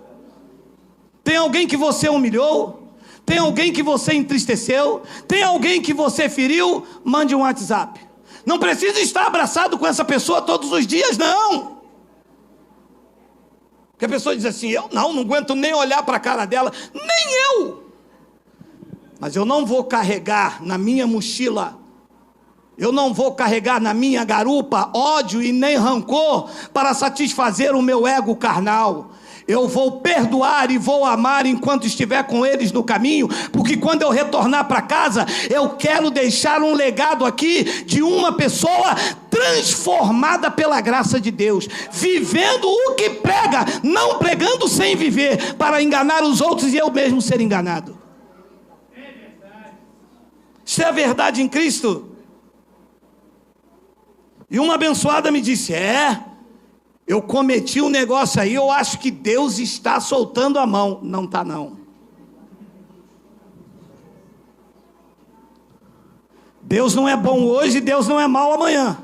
Tem alguém que você humilhou? Tem alguém que você entristeceu? Tem alguém que você feriu? Mande um WhatsApp. Não precisa estar abraçado com essa pessoa todos os dias, não. Porque a pessoa diz assim, eu não aguento nem olhar para a cara dela, nem eu. Mas eu não vou carregar na minha mochila, eu não vou carregar na minha garupa ódio e nem rancor para satisfazer o meu ego carnal. Eu vou perdoar e vou amar enquanto estiver com eles no caminho, porque quando eu retornar para casa, eu quero deixar um legado aqui de uma pessoa transformada pela graça de Deus, vivendo o que prega, não pregando sem viver, para enganar os outros e eu mesmo ser enganado. Isso é a verdade em Cristo. E uma abençoada me disse, eu cometi um negócio aí, eu acho que Deus está soltando a mão. Não está não. Deus não é bom hoje, Deus não é mau amanhã.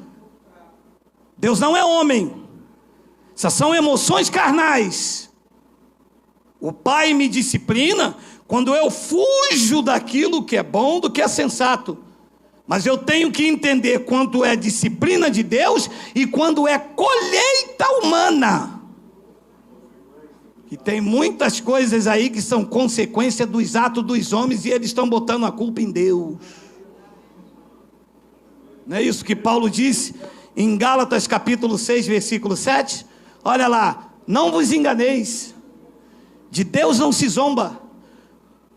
Deus não é homem. Essas são emoções carnais. O Pai me disciplina quando eu fujo daquilo que é bom, do que é sensato. Mas eu tenho que entender quando é disciplina de Deus e quando é colheita humana. E tem muitas coisas aí que são consequência dos atos dos homens e eles estão botando a culpa em Deus. Não é isso que Paulo disse em Gálatas capítulo 6, versículo 7? Olha lá, não vos enganeis, de Deus não se zomba,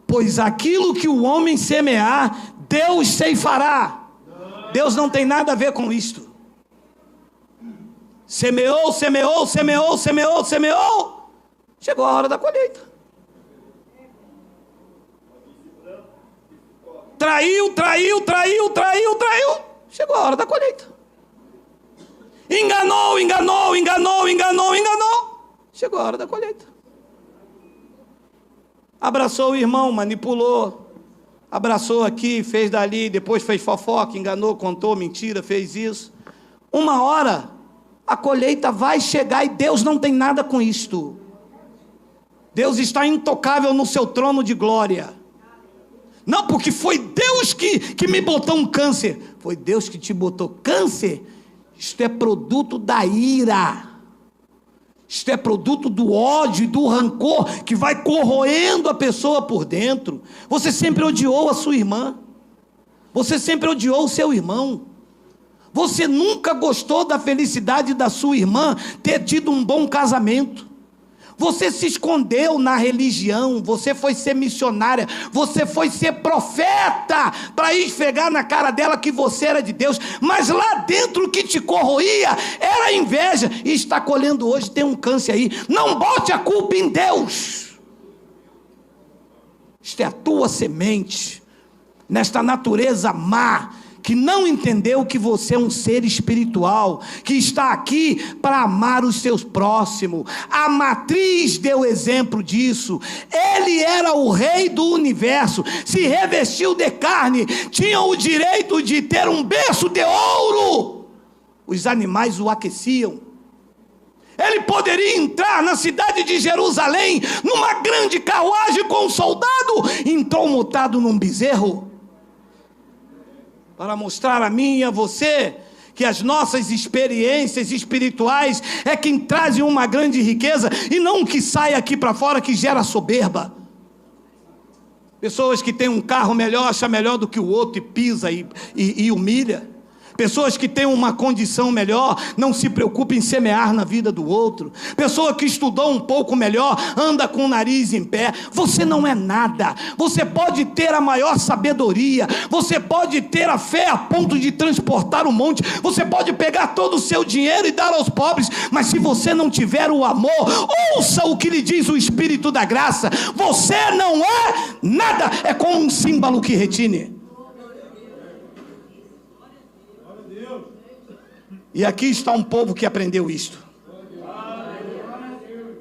pois aquilo que o homem semear, Deus ceifará. Deus não tem nada a ver com isto. Semeou, semeou, semeou, semeou, semeou. Chegou a hora da colheita. Traiu, traiu, traiu, traiu, traiu. Chegou a hora da colheita. Enganou, enganou, enganou, enganou, enganou. Chegou a hora da colheita. Abraçou o irmão, manipulou, abraçou aqui, fez dali, depois fez fofoca, enganou, contou mentira, fez isso. Uma hora, a colheita vai chegar e Deus não tem nada com isto. Deus está intocável no seu trono de glória. Não, porque foi Deus que me botou um câncer. Foi Deus que te botou câncer. Isto é produto da ira. Isto é produto do ódio e do rancor que vai corroendo a pessoa por dentro. Você sempre odiou a sua irmã. Você sempre odiou o seu irmão. Você nunca gostou da felicidade da sua irmã ter tido um bom casamento. Você se escondeu na religião, você foi ser missionária, você foi ser profeta, para esfregar na cara dela que você era de Deus, mas lá dentro o que te corroía era a inveja, e está colhendo hoje, tem um câncer aí. Não bote a culpa em Deus. Isto é a tua semente, nesta natureza má, que não entendeu que você é um ser espiritual, que está aqui para amar os seus próximos. A matriz deu exemplo disso. Ele era o rei do universo, se revestiu de carne, tinha o direito de ter um berço de ouro. Os animais o aqueciam. Ele poderia entrar na cidade de Jerusalém, numa grande carruagem com um soldado, entromutado num bezerro, para mostrar a mim e a você que as nossas experiências espirituais é quem traz uma grande riqueza, e não o que sai aqui para fora que gera soberba. Pessoas que têm um carro melhor, acham melhor do que o outro e pisa e humilha. Pessoas que têm uma condição melhor, não se preocupam em semear na vida do outro. Pessoa que estudou um pouco melhor, anda com o nariz em pé. Você não é nada. Você pode ter a maior sabedoria, você pode ter a fé a ponto de transportar um monte, você pode pegar todo o seu dinheiro e dar aos pobres, mas se você não tiver o amor, ouça o que lhe diz o Espírito da graça: você não é nada. É como um símbolo que retine. E aqui está um povo que aprendeu isto.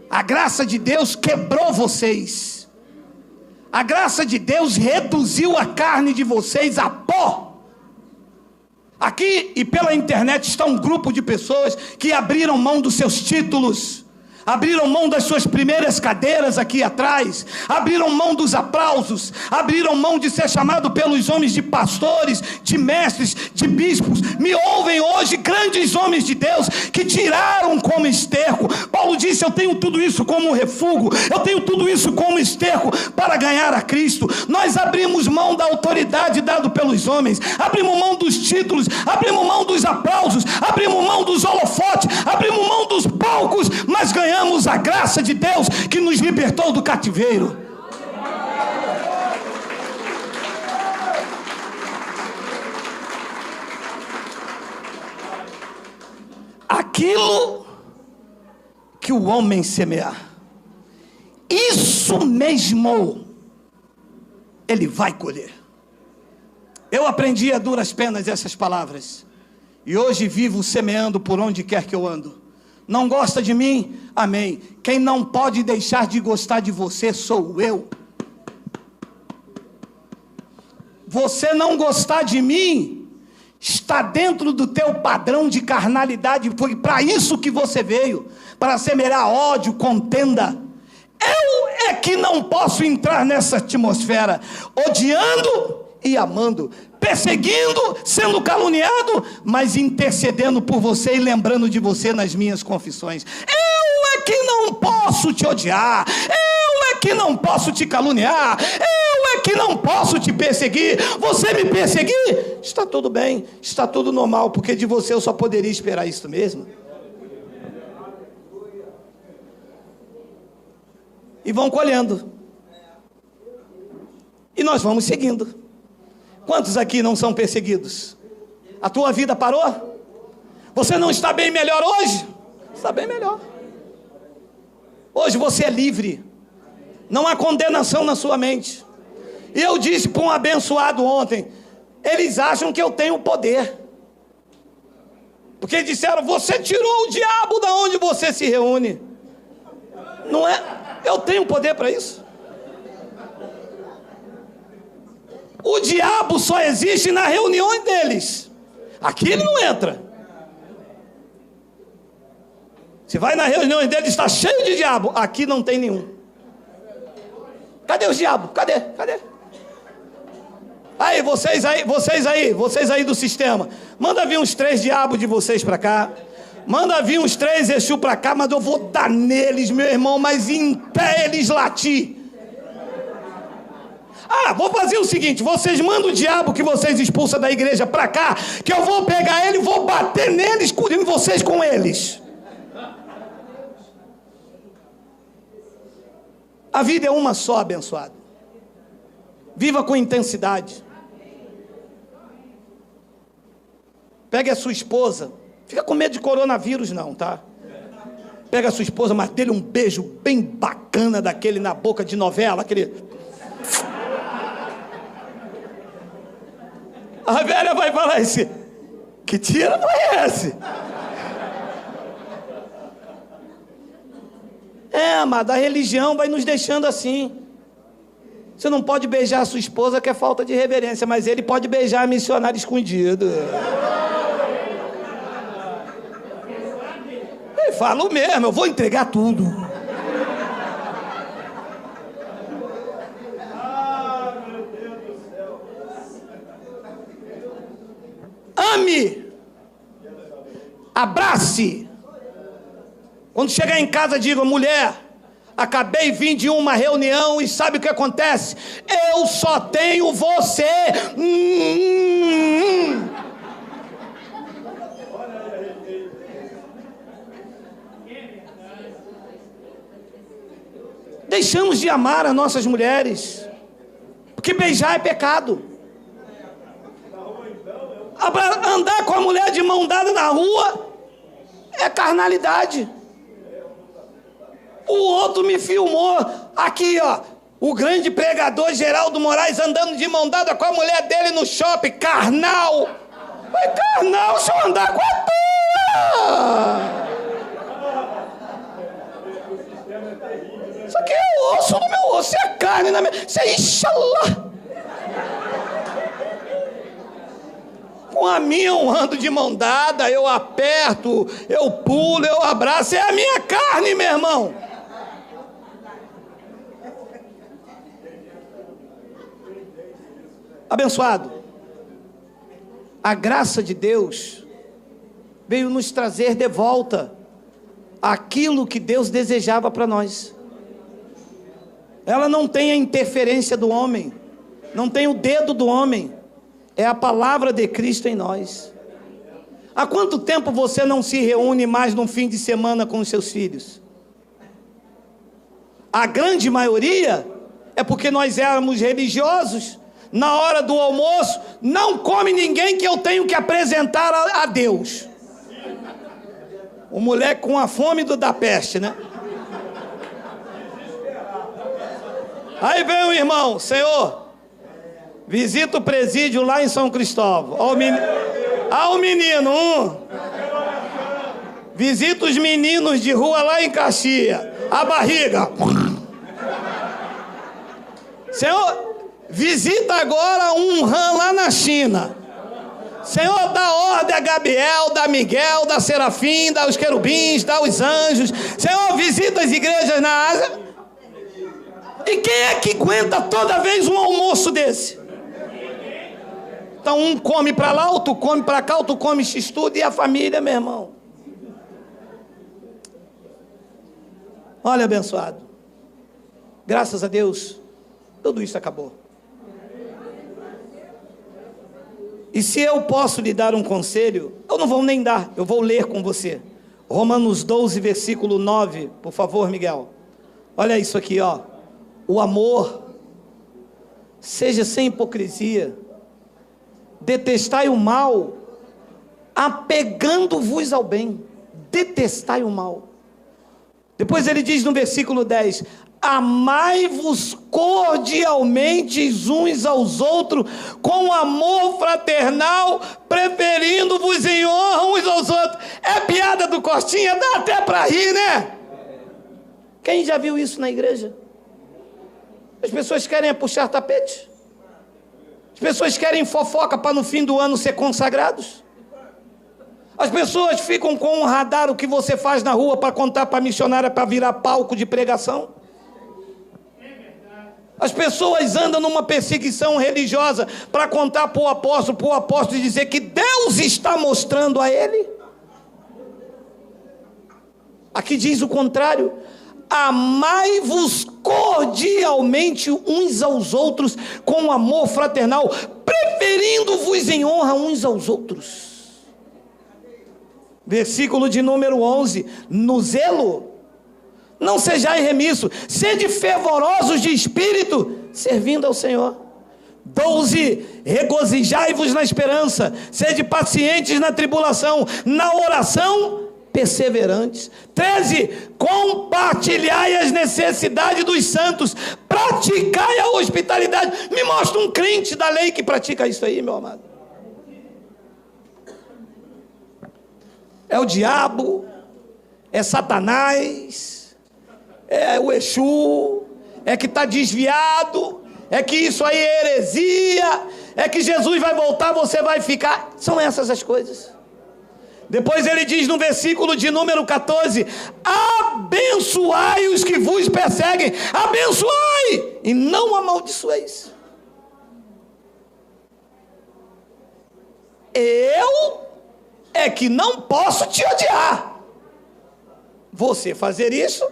A graça de Deus quebrou vocês. A graça de Deus reduziu a carne de vocês a pó. Aqui e pela internet está um grupo de pessoas que abriram mão dos seus títulos, abriram mão das suas primeiras cadeiras aqui atrás, abriram mão dos aplausos, abriram mão de ser chamado pelos homens de pastores, de mestres, de bispos. Me ouvem hoje grandes homens de Deus que tiraram como esterco. Paulo disse: eu tenho tudo isso como refúgio, eu tenho tudo isso como esterco para ganhar a Cristo. Nós abrimos mão da autoridade dada pelos homens, abrimos mão dos títulos, abrimos mão dos aplausos, abrimos mão dos holofotes, abrimos mão dos palcos, mas ganhamos a graça de Deus que nos libertou do cativeiro. Aquilo que o homem semear, isso mesmo ele vai colher. Eu aprendi a duras penas essas palavras, e hoje vivo semeando por onde quer que eu ando. Não gosta de mim? Amém. Quem não pode deixar de gostar de você sou eu. Você não gostar de mim está dentro do teu padrão de carnalidade. Foi para isso que você veio, para semear ódio, contenda. Eu é que não posso entrar nessa atmosfera, odiando e amando, perseguindo, sendo caluniado, mas intercedendo por você e lembrando de você nas minhas confissões. Eu é que não posso te odiar, eu é que não posso te caluniar, eu é que não posso te perseguir. Você me perseguir, está tudo bem, está tudo normal, porque de você eu só poderia esperar isso mesmo. E vão colhendo, e nós vamos seguindo. Quantos aqui não são perseguidos? A tua vida parou? Você não está bem melhor hoje? Está bem melhor. Hoje você é livre. Não há condenação na sua mente. E eu disse para um abençoado ontem: eles acham que eu tenho poder. Porque disseram: você tirou o diabo da onde você se reúne. Não é? Eu tenho poder para isso. O diabo só existe nas reuniões deles. Aqui ele não entra. Se vai nas reuniões deles, está cheio de diabo. Aqui não tem nenhum. Cadê os diabos? Cadê? Aí, vocês aí do sistema. Manda vir uns 3 diabos de vocês para cá. Manda vir uns 3 Exu para cá, mas eu vou dar neles, meu irmão, mas em pé eles latir. Vou fazer o seguinte, vocês mandam o diabo que vocês expulsam da igreja para cá, que eu vou pegar ele e vou bater neles, em vocês com eles. A vida é uma só, abençoado. Viva com intensidade. Pegue a sua esposa. Fica com medo de coronavírus não, tá? Pega a sua esposa, mas dê-lhe um beijo bem bacana daquele na boca de novela, aquele... A velha vai falar assim, que tiro foi esse? Mas a religião vai nos deixando assim. Você não pode beijar a sua esposa, que é falta de reverência, mas ele pode beijar a missionária escondido. Eu falo mesmo, eu vou entregar tudo. Meu Deus do céu. Ame. Abrace. Quando chegar em casa, diga, mulher, acabei de vir de uma reunião e sabe o que acontece? Eu só tenho você. Deixamos de amar as nossas mulheres, porque beijar é pecado. Andar com a mulher de mão dada na rua é carnalidade. O outro me filmou aqui, ó, o grande pregador Geraldo Moraes andando de mão dada com a mulher dele no shopping, carnal. Mas carnal, deixa eu andar com a tua. Isso aqui é osso no meu osso, é carne na minha... Isso é Ixalá. Com a minha eu ando de mão dada, eu aperto, eu pulo, eu abraço, é a minha carne, meu irmão. Abençoado, a graça de Deus veio nos trazer de volta aquilo que Deus desejava para nós. Ela não tem a interferência do homem, não tem o dedo do homem, é a palavra de Cristo em nós. Há quanto tempo você não se reúne mais num fim de semana com os seus filhos? A grande maioria é porque nós éramos religiosos. Na hora do almoço, não come ninguém que eu tenho que apresentar a Deus. O moleque com a fome da peste, né? Aí vem o irmão, Senhor, visita o presídio lá em São Cristóvão. Olha o menino, visita os meninos de rua lá em Caxias. A barriga. Senhor, visita agora um rã lá na China. Senhor, dá ordem a Gabriel, dá Miguel, dá Serafim, dá os querubins, dá os anjos. Senhor, visita as igrejas na Ásia. E quem é que aguenta toda vez um almoço desse? Então um come para lá, outro come para cá, outro come x-tudo, e a família, meu irmão. Olha, abençoado, graças a Deus, tudo isso acabou. E se eu posso lhe dar um conselho, eu não vou nem dar, eu vou ler com você. Romanos 12, versículo 9, por favor, Miguel. Olha isso aqui, ó. O amor seja sem hipocrisia. Detestai o mal, apegando-vos ao bem. Detestai o mal. Depois ele diz no versículo 10: amai-vos cordialmente uns aos outros, com amor fraternal, preferindo-vos em honra uns aos outros. É piada do Costinha, dá até para rir, né? Quem já viu isso na igreja? As pessoas querem puxar tapete. As pessoas querem fofoca para no fim do ano ser consagrados. As pessoas ficam com um radar o que você faz na rua para contar para a missionária para virar palco de pregação. As pessoas andam numa perseguição religiosa para contar para o apóstolo dizer que Deus está mostrando a ele. Aqui diz o contrário: amai-vos cordialmente uns aos outros com amor fraternal, preferindo-vos em honra uns aos outros. Versículo de número 11, no zelo, não sejais remisso, sede fervorosos de espírito, servindo ao Senhor. 12, regozijai-vos na esperança, sede pacientes na tribulação, na oração, perseverantes. 13, compartilhai as necessidades dos santos, praticai a hospitalidade. Me mostra um crente da lei que pratica isso aí, meu amado. É o diabo, é Satanás, é o Exu, é que está desviado, é que isso aí é heresia, é que Jesus vai voltar, você vai ficar. São essas as coisas. Depois ele diz no versículo de número 14: abençoai os que vos perseguem, abençoai e não amaldiçoeis. Eu é que não posso te odiar. Você fazer isso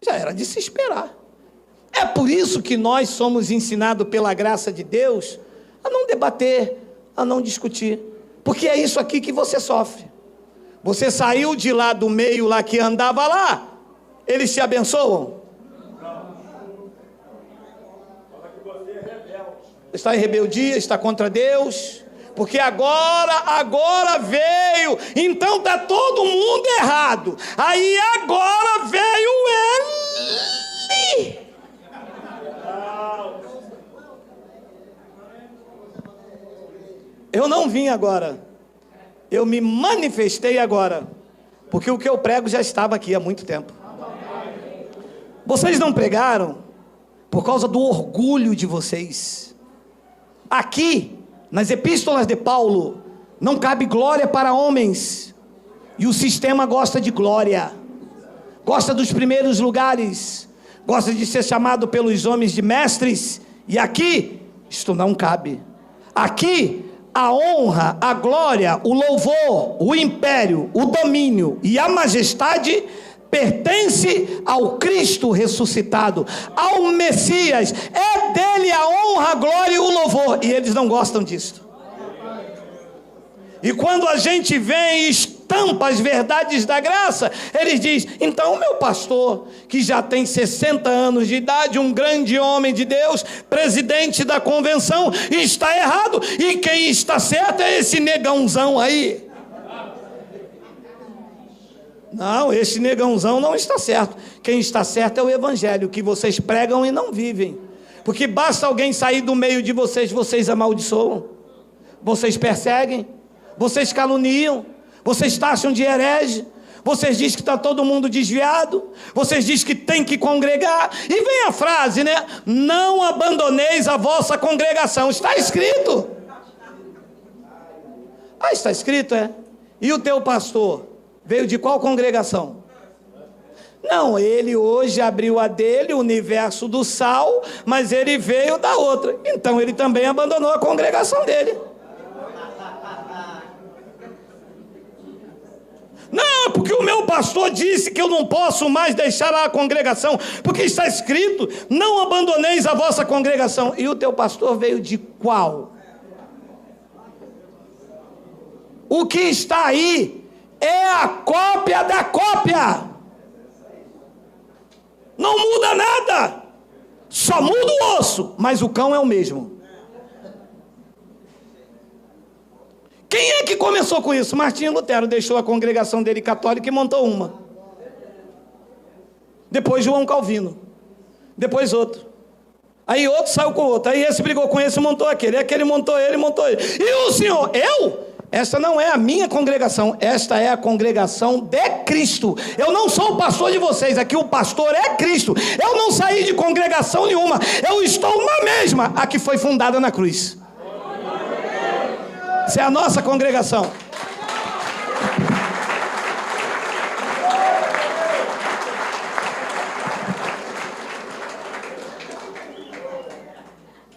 já era de se esperar. É por isso que nós somos ensinados pela graça de Deus a não debater, a não discutir, porque é isso aqui que você sofre. Você saiu de lá do meio lá que andava lá, eles te abençoam? Está em rebeldia, está contra Deus, porque agora veio, então está todo mundo errado, aí agora veio ele. Eu não vim agora, eu me manifestei agora, porque o que eu prego já estava aqui há muito tempo. Vocês não pregaram por causa do orgulho de vocês. Aqui, nas epístolas de Paulo, não cabe glória para homens, e o sistema gosta de glória, gosta dos primeiros lugares, gosta de ser chamado pelos homens de mestres, e aqui, isto não cabe. Aqui, a honra, a glória, o louvor, o império, o domínio e a majestade pertence ao Cristo ressuscitado, ao Messias. É dele a honra, a glória e o louvor, e eles não gostam disso. E quando a gente vem e estampa as verdades da graça, eles dizem: então o meu pastor, que já tem 60 anos de idade, um grande homem de Deus, presidente da convenção, está errado, e quem está certo é esse negãozão aí. Não, esse negãozão não está certo. Quem está certo é o evangelho, que vocês pregam e não vivem. Porque basta alguém sair do meio de vocês, vocês amaldiçoam, vocês perseguem, vocês caluniam, vocês taxam de herege, vocês dizem que está todo mundo desviado, vocês dizem que tem que congregar, e vem a frase, né? Não abandoneis a vossa congregação. Está escrito. Ah, está escrito, é? E o teu pastor veio de qual congregação? Não, ele hoje abriu a dele, o Universo do Sal, mas ele veio da outra. Então ele também abandonou a congregação dele. Não, porque o meu pastor disse que eu não posso mais deixar a congregação, porque está escrito: não abandoneis a vossa congregação. E o teu pastor veio de qual? O que está aí é a cópia da cópia. Não muda nada, só muda o osso, mas o cão é o mesmo. Quem é que começou com isso? Martinho Lutero deixou a congregação dele católica e montou uma. Depois João Calvino. Depois outro. Aí outro saiu com outro. Aí esse brigou com esse e montou aquele. Aí aquele montou ele, montou ele. E o senhor? Esta não é a minha congregação, esta é a congregação de Cristo. Eu não sou o pastor de vocês, aqui o pastor é Cristo. Eu não saí de congregação nenhuma, eu estou na mesma, a que foi fundada na cruz. Essa é a nossa congregação.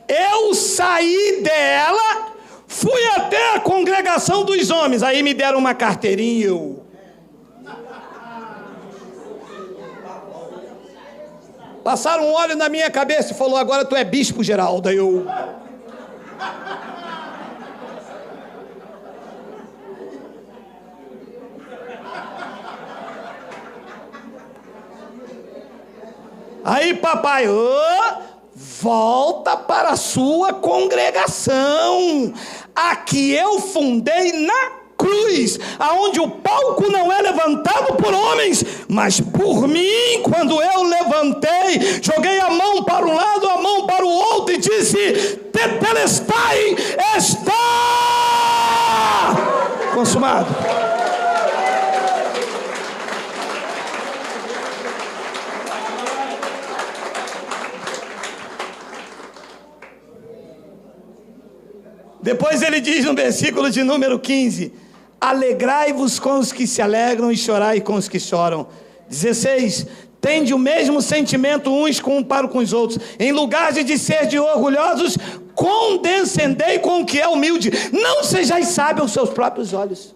Eu saí dela, fui até a congregação dos homens, aí me deram uma carteirinha e eu... Passaram um óleo na minha cabeça e falou, agora tu é bispo, Geraldo. Aí eu... Aí papai, volta para a sua congregação, a que eu fundei na cruz, aonde o palco não é levantado por homens, mas por mim. Quando eu levantei, joguei a mão para um lado, a mão para o outro e disse, tetelestai, está consumado. Depois ele diz no versículo de número 15, alegrai-vos com os que se alegram e chorai com os que choram. 16, tende o mesmo sentimento uns para com os outros. Em lugar de ser de orgulhosos, condescendei com o que é humilde. Não sejais sábios aos seus próprios olhos.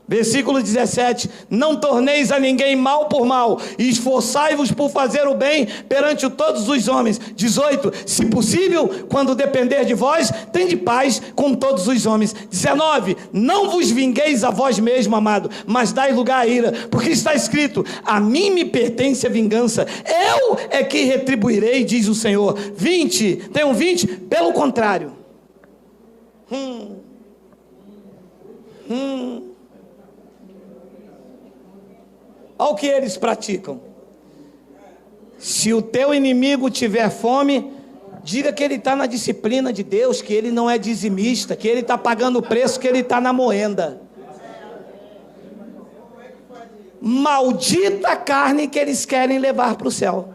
Versículo 17, não torneis a ninguém mal por mal, e esforçai-vos por fazer o bem perante todos os homens. 18, se possível, quando depender de vós, tende paz com todos os homens. 19, não vos vingueis a vós mesmo, amado, mas dai lugar à ira, porque está escrito, a mim me pertence a vingança, eu é que retribuirei, diz o Senhor. 20, tem um 20? Pelo contrário. Olha o que eles praticam. Se o teu inimigo tiver fome, diga que ele está na disciplina de Deus, que ele não é dizimista, que ele está pagando o preço, que ele está na moenda. Maldita a carne que eles querem levar para o céu.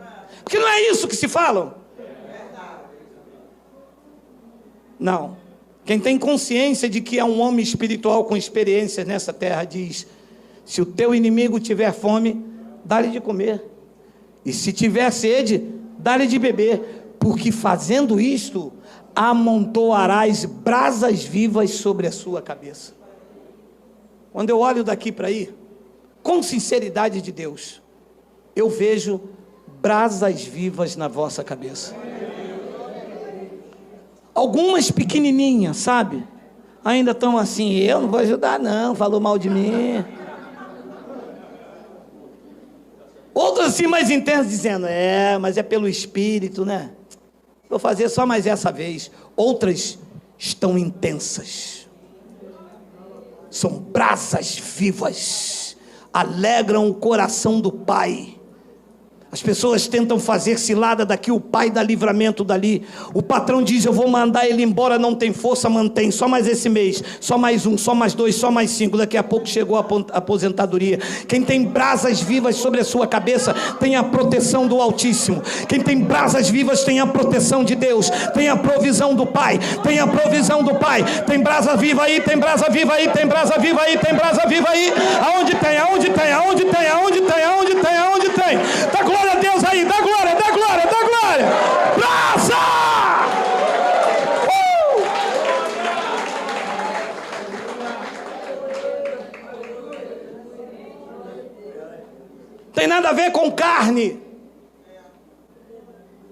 Porque não é isso que se falam? Não. Quem tem consciência de que é um homem espiritual com experiências nessa terra diz, se o teu inimigo tiver fome, dá-lhe de comer. E se tiver sede, dá-lhe de beber. Porque fazendo isto, amontoarás brasas vivas sobre a sua cabeça. Quando eu olho daqui para aí, com sinceridade de Deus, eu vejo brasas vivas na vossa cabeça. Algumas pequenininhas, sabe? Ainda estão assim, eu não vou ajudar não, falou mal de mim. Outras assim mais intensas dizendo, mas é pelo Espírito, né? Vou fazer só mais essa vez. Outras estão intensas. São brasas vivas. Alegram o coração do Pai. As pessoas tentam fazer cilada daqui, o pai dá livramento dali. O patrão diz, eu vou mandar ele embora, não tem força, mantém. Só mais esse mês, só mais um, só mais dois, só mais 5. Daqui a pouco chegou a aposentadoria. Quem tem brasas vivas sobre a sua cabeça, tem a proteção do Altíssimo. Quem tem brasas vivas, tem a proteção de Deus. Tem a provisão do Pai. Tem a provisão do Pai. Tem brasa viva aí, tem brasa viva aí, tem brasa viva aí, tem brasa viva aí. Aonde tem, aonde tem, aonde tem, aonde tem, aonde tem, aonde tem. Tá glória a Deus aí, dá glória, dá glória, dá glória. Brasa! Tem nada a ver com carne.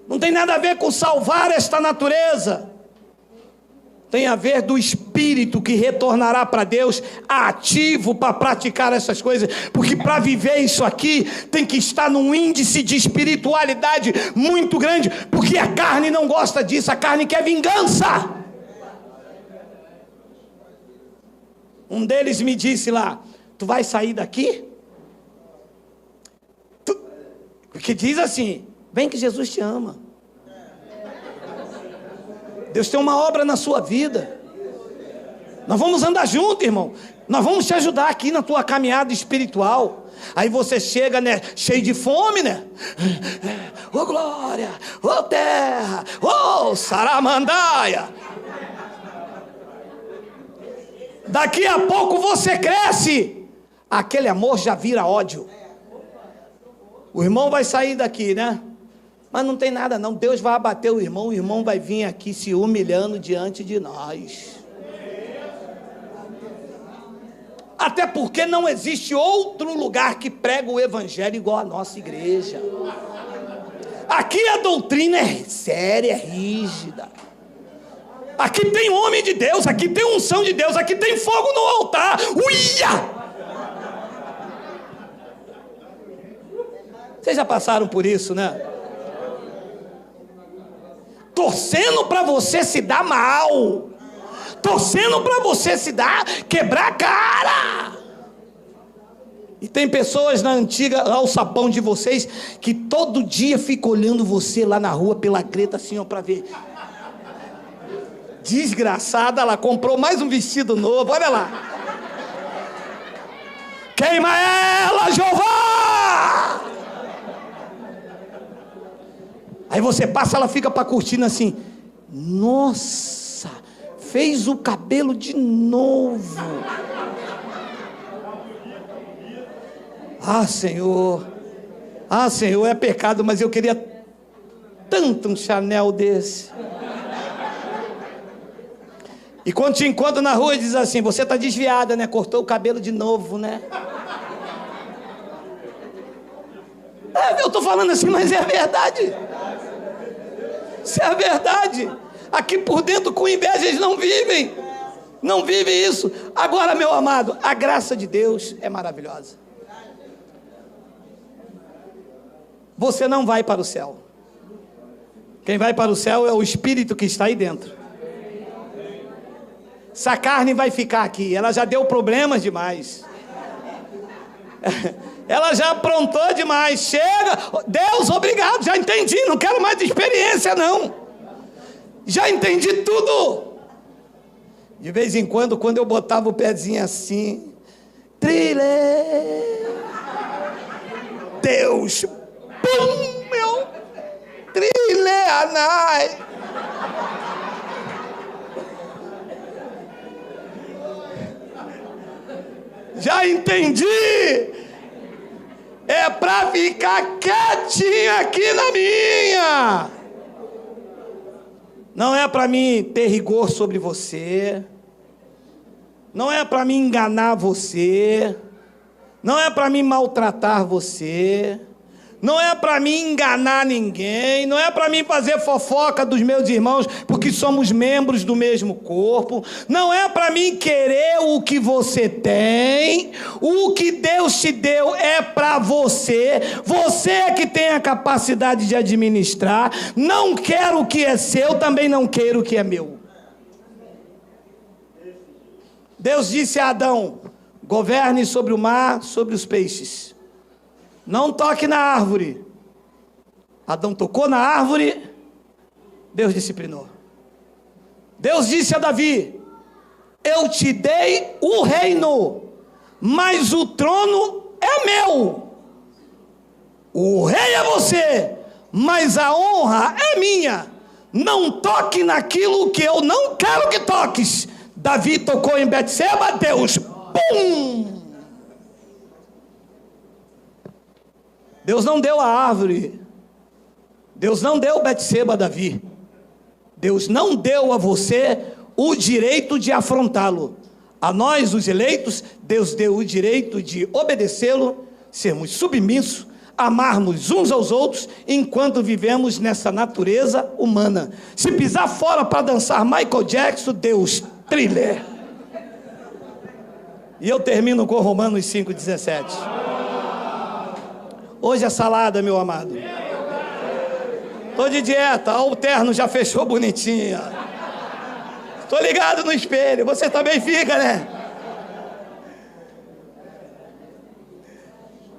Não tem nada a ver com salvar esta natureza. Tem a ver do espírito que retornará para Deus ativo para praticar essas coisas. Porque para viver isso aqui tem que estar num índice de espiritualidade muito grande. Porque a carne não gosta disso, a carne quer vingança. Um deles me disse lá, tu vai sair daqui? Porque diz assim, vem que Jesus te ama. Deus tem uma obra na sua vida. Nós vamos andar junto, irmão. Nós vamos te ajudar aqui na tua caminhada espiritual. Aí você chega, né, cheio de fome, né? Ô glória, ô terra, ô saramandaia. Daqui a pouco você cresce. Aquele amor já vira ódio. O irmão vai sair daqui, né? Mas não tem nada não. Deus vai abater o irmão vai vir aqui se humilhando diante de nós. Até porque não existe outro lugar que prega o evangelho igual a nossa igreja. Aqui a doutrina é séria, é rígida. Aqui tem homem de Deus, aqui tem unção de Deus, aqui tem fogo no altar. Uia! Vocês já passaram por isso, né? Torcendo para você se dar mal. Torcendo para você se dar, quebrar a cara. E tem pessoas na antiga alçapão de vocês que todo dia ficam olhando você lá na rua pela greta assim, ó, para ver. Desgraçada, ela comprou mais um vestido novo, olha lá. Queima ela, Jeová! Aí você passa, ela fica para curtindo assim. Nossa, fez o cabelo de novo. Ah, Senhor, é pecado, mas eu queria tanto um Chanel desse. E quando te encontra na rua, diz assim: você está desviada, né? Cortou o cabelo de novo, né? Eu estou falando assim, mas é a verdade. Isso é a verdade. Aqui por dentro, com inveja, eles não vivem. Não vivem isso. Agora, meu amado, a graça de Deus é maravilhosa. Você não vai para o céu. Quem vai para o céu é o Espírito que está aí dentro. Essa carne vai ficar aqui. Ela já deu problemas demais. Ela já aprontou demais. Chega. Deus, obrigado. Já entendi. Não quero mais de experiência, não. Já entendi tudo. De vez em quando eu botava o pezinho assim. Trilha. Deus. Pum, meu. Trilha, anai. Já entendi. É para ficar quietinho aqui na minha. Não é para mim ter rigor sobre você. Não é para mim enganar você. Não é para mim maltratar você. Não é para mim enganar ninguém, não é para mim fazer fofoca dos meus irmãos, porque somos membros do mesmo corpo. Não é para mim querer o que você tem. O que Deus te deu é para você. Você é que tem a capacidade de administrar. Não quero o que é seu, também não quero o que é meu. Deus disse a Adão: governe sobre o mar, sobre os peixes. Não toque na árvore. Adão tocou na árvore, Deus disciplinou. Deus disse a Davi: eu te dei o reino, mas o trono é meu. O rei é você, mas a honra é minha. Não toque naquilo que eu não quero que toques. Davi tocou em Betseba, Deus, pum! Deus não deu a árvore. Deus não deu Betseba a Davi. Deus não deu a você o direito de afrontá-lo. A nós, os eleitos, Deus deu o direito de obedecê-lo, sermos submissos, amarmos uns aos outros, enquanto vivemos nessa natureza humana. Se pisar fora para dançar Michael Jackson, Deus, thriller. E eu termino com Romanos 5,17. Hoje é salada, meu amado. Estou de dieta, o terno já fechou bonitinho. Estou ligado no espelho, você também fica, né?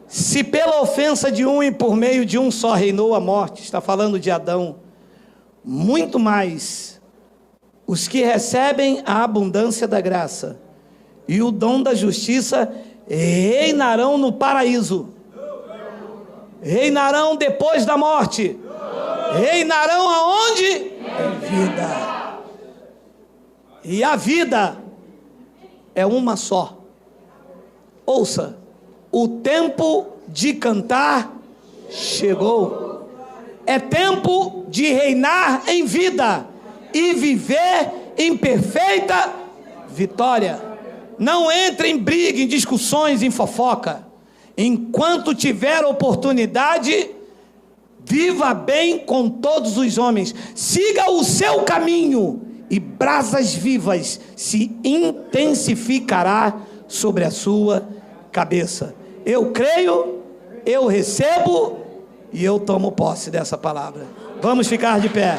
Se pela ofensa de um e por meio de um só reinou a morte, está falando de Adão, muito mais os que recebem a abundância da graça e o dom da justiça reinarão no paraíso. Reinarão depois da morte. Reinarão aonde? Em vida. E a vida é uma só. Ouça, o tempo de cantar chegou. É tempo de reinar em vida e viver em perfeita vitória. Não entre em briga, em discussões, em fofoca. Enquanto tiver oportunidade, viva bem com todos os homens. Siga o seu caminho e brasas vivas se intensificará sobre a sua cabeça. Eu creio, eu recebo e eu tomo posse dessa palavra. Vamos ficar de pé.